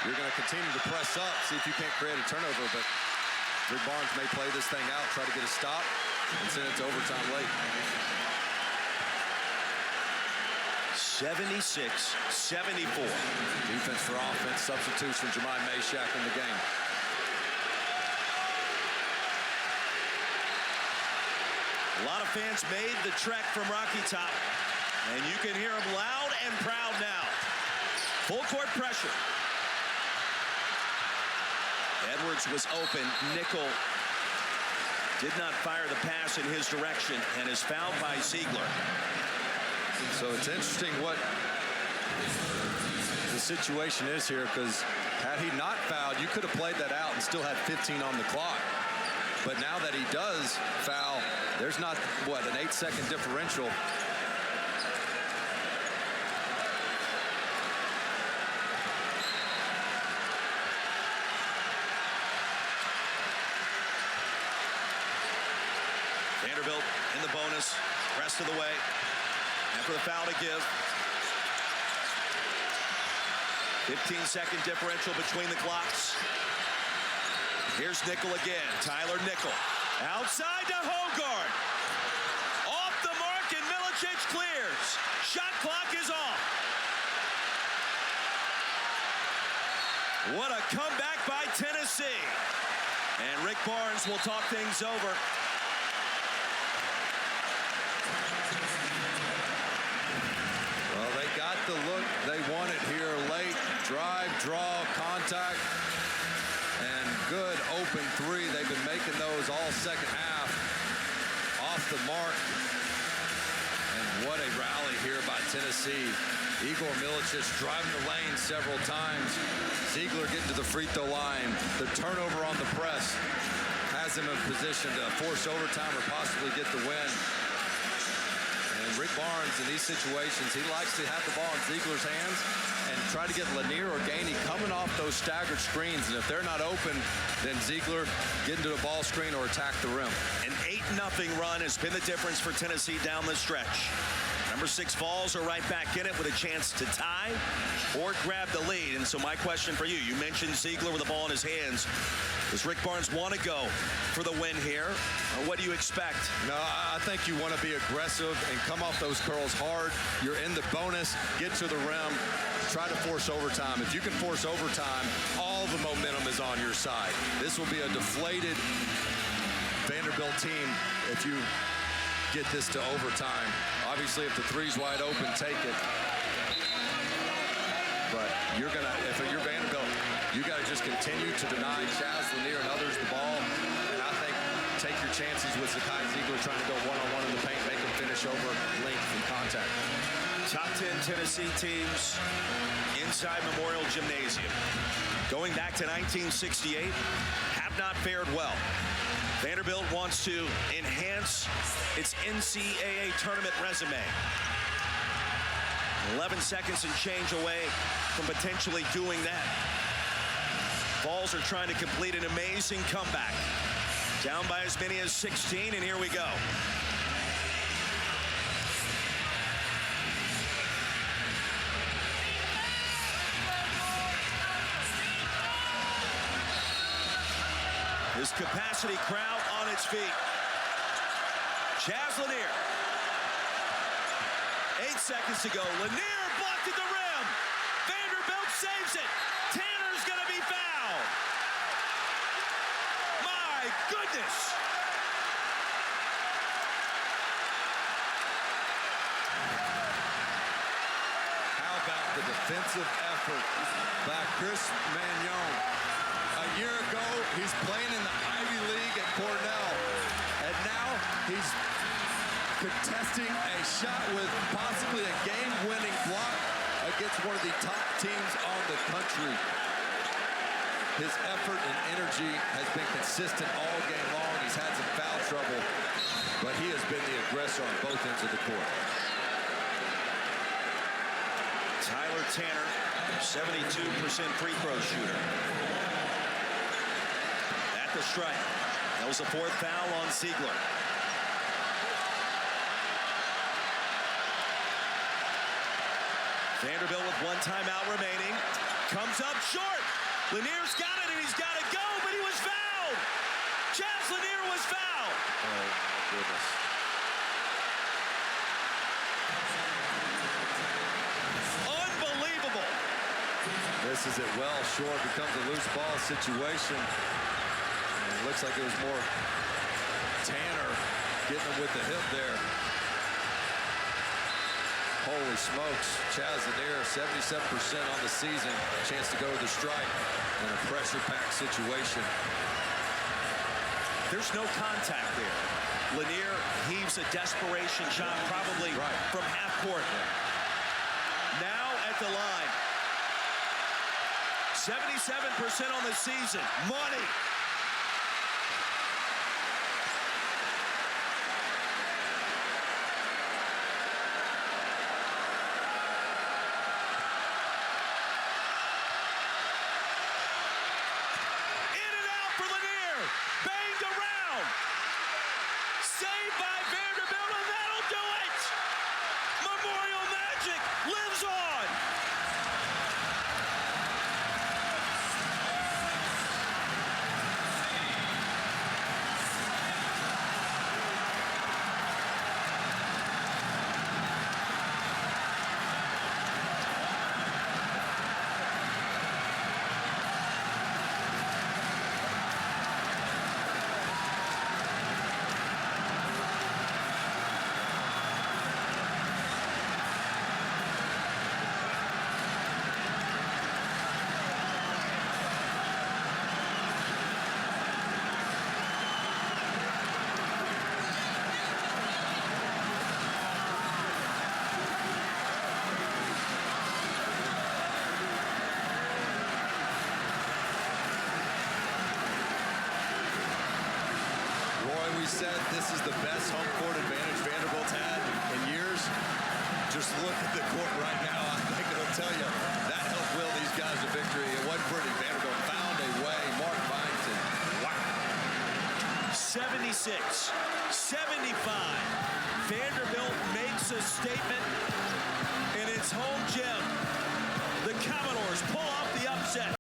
you're going to continue to press up, see if you can't create a turnover. But Rick Barnes may play this thing out, try to get a stop, and send it to overtime late. 76-74. Defense for offense, substitution, Jemai Meshack in the game. A lot of fans made the trek from Rocky Top, and you can hear them loud and proud now. Full court pressure. Edwards was open. Nickel did not fire the pass in his direction and is fouled by Ziegler. So it's interesting what the situation is here, because had he not fouled, you could have played that out and still had 15 on the clock. But now that he does foul, there's not, what, an 8-second differential. Vanderbilt in the bonus, rest of the way. After the foul to give. 15-second differential between the clocks. Here's Nickel again. Tyler Nickel. Outside to Hogard. Off the mark, and Milicic clears. Shot clock is off. What a comeback by Tennessee. And Rick Barnes will talk things over. Well, they got the look they wanted here late. Drive, draw, contact. And good open 3. They've been making those all second half. Off the mark. And what a rally here by Tennessee. Igor Milicic driving the lane several times. Ziegler getting to the free throw line. The turnover on the press has has him in position to force overtime or possibly get the win. And Rick Barnes, in these situations, he likes to have the ball in Ziegler's hands and try to get Lanier or Gainey coming off those staggered screens. And if they're not open, then Ziegler get into the ball screen or attack the rim. An 8-0 run has been the difference for Tennessee down the stretch. Number 6 Vols are right back in it with a chance to tie or grab the lead. And so my question for you, you mentioned Ziegler with the ball in his hands. Does Rick Barnes want to go for the win here, or what do you expect? No, I think you want to be aggressive and come off those curls hard. You're in the bonus, get to the rim, try to force overtime. If you can force overtime, all the momentum is on your side. This will be a deflated Vanderbilt team if you get this to overtime. Obviously, if the three's wide open, take it. But you're gonna, if you're Vanderbilt, you got to just continue to deny Chaz, Lanier, and others the ball. And I think take your chances with Zakai Ziegler trying to go one-on-one in the paint, make him finish over length and contact. Top 10 Tennessee teams inside Memorial Gymnasium. Going back to 1968, have not fared well. Vanderbilt wants to enhance its NCAA tournament resume. 11 seconds and change away from potentially doing that. Vols are trying to complete an amazing comeback. Down by as many as 16, and here we go. This capacity crowd on its feet. Chaz Lanier. 8 seconds to go. Lanier blocked at the rim. Vanderbilt saves it. Tanner's going to be fouled. My goodness. How about the defensive effort by Chris Magnon? A year ago, he's playing in the Ivy League at Cornell, and now he's contesting a shot with possibly a game-winning block against one of the top teams on the country. His effort and energy has been consistent all game long. He's had some foul trouble, but he has been the aggressor on both ends of the court. Tyler Tanner, 72% free throw shooter. The strike. That was the 4th foul on Ziegler. Vanderbilt with 1 timeout remaining. Comes up short. Lanier's got it, and he's got to go, but he was fouled. Chaz Lanier was fouled. Oh, my goodness. Unbelievable. This is it well short. Becomes a loose ball situation. Looks like it was more Tanner getting him with the hip there. Holy smokes. Chaz Lanier, 77% on the season. Chance to go to the strike in a pressure-packed situation. There's no contact there. Lanier heaves a desperation shot, probably from half court. Now at the line. 77% on the season. Money. Saved by Vanderbilt, and that'll do it! Memorial Magic lives on! said this is the best home court advantage Vanderbilt's had in years. Just look at the court right now. I think it'll tell you that helped will these guys to victory. It wasn't pretty. Vanderbilt found a way. Mark Byington. Wow. 76-75. Vanderbilt makes a statement in its home gym. The Commodores pull off the upset.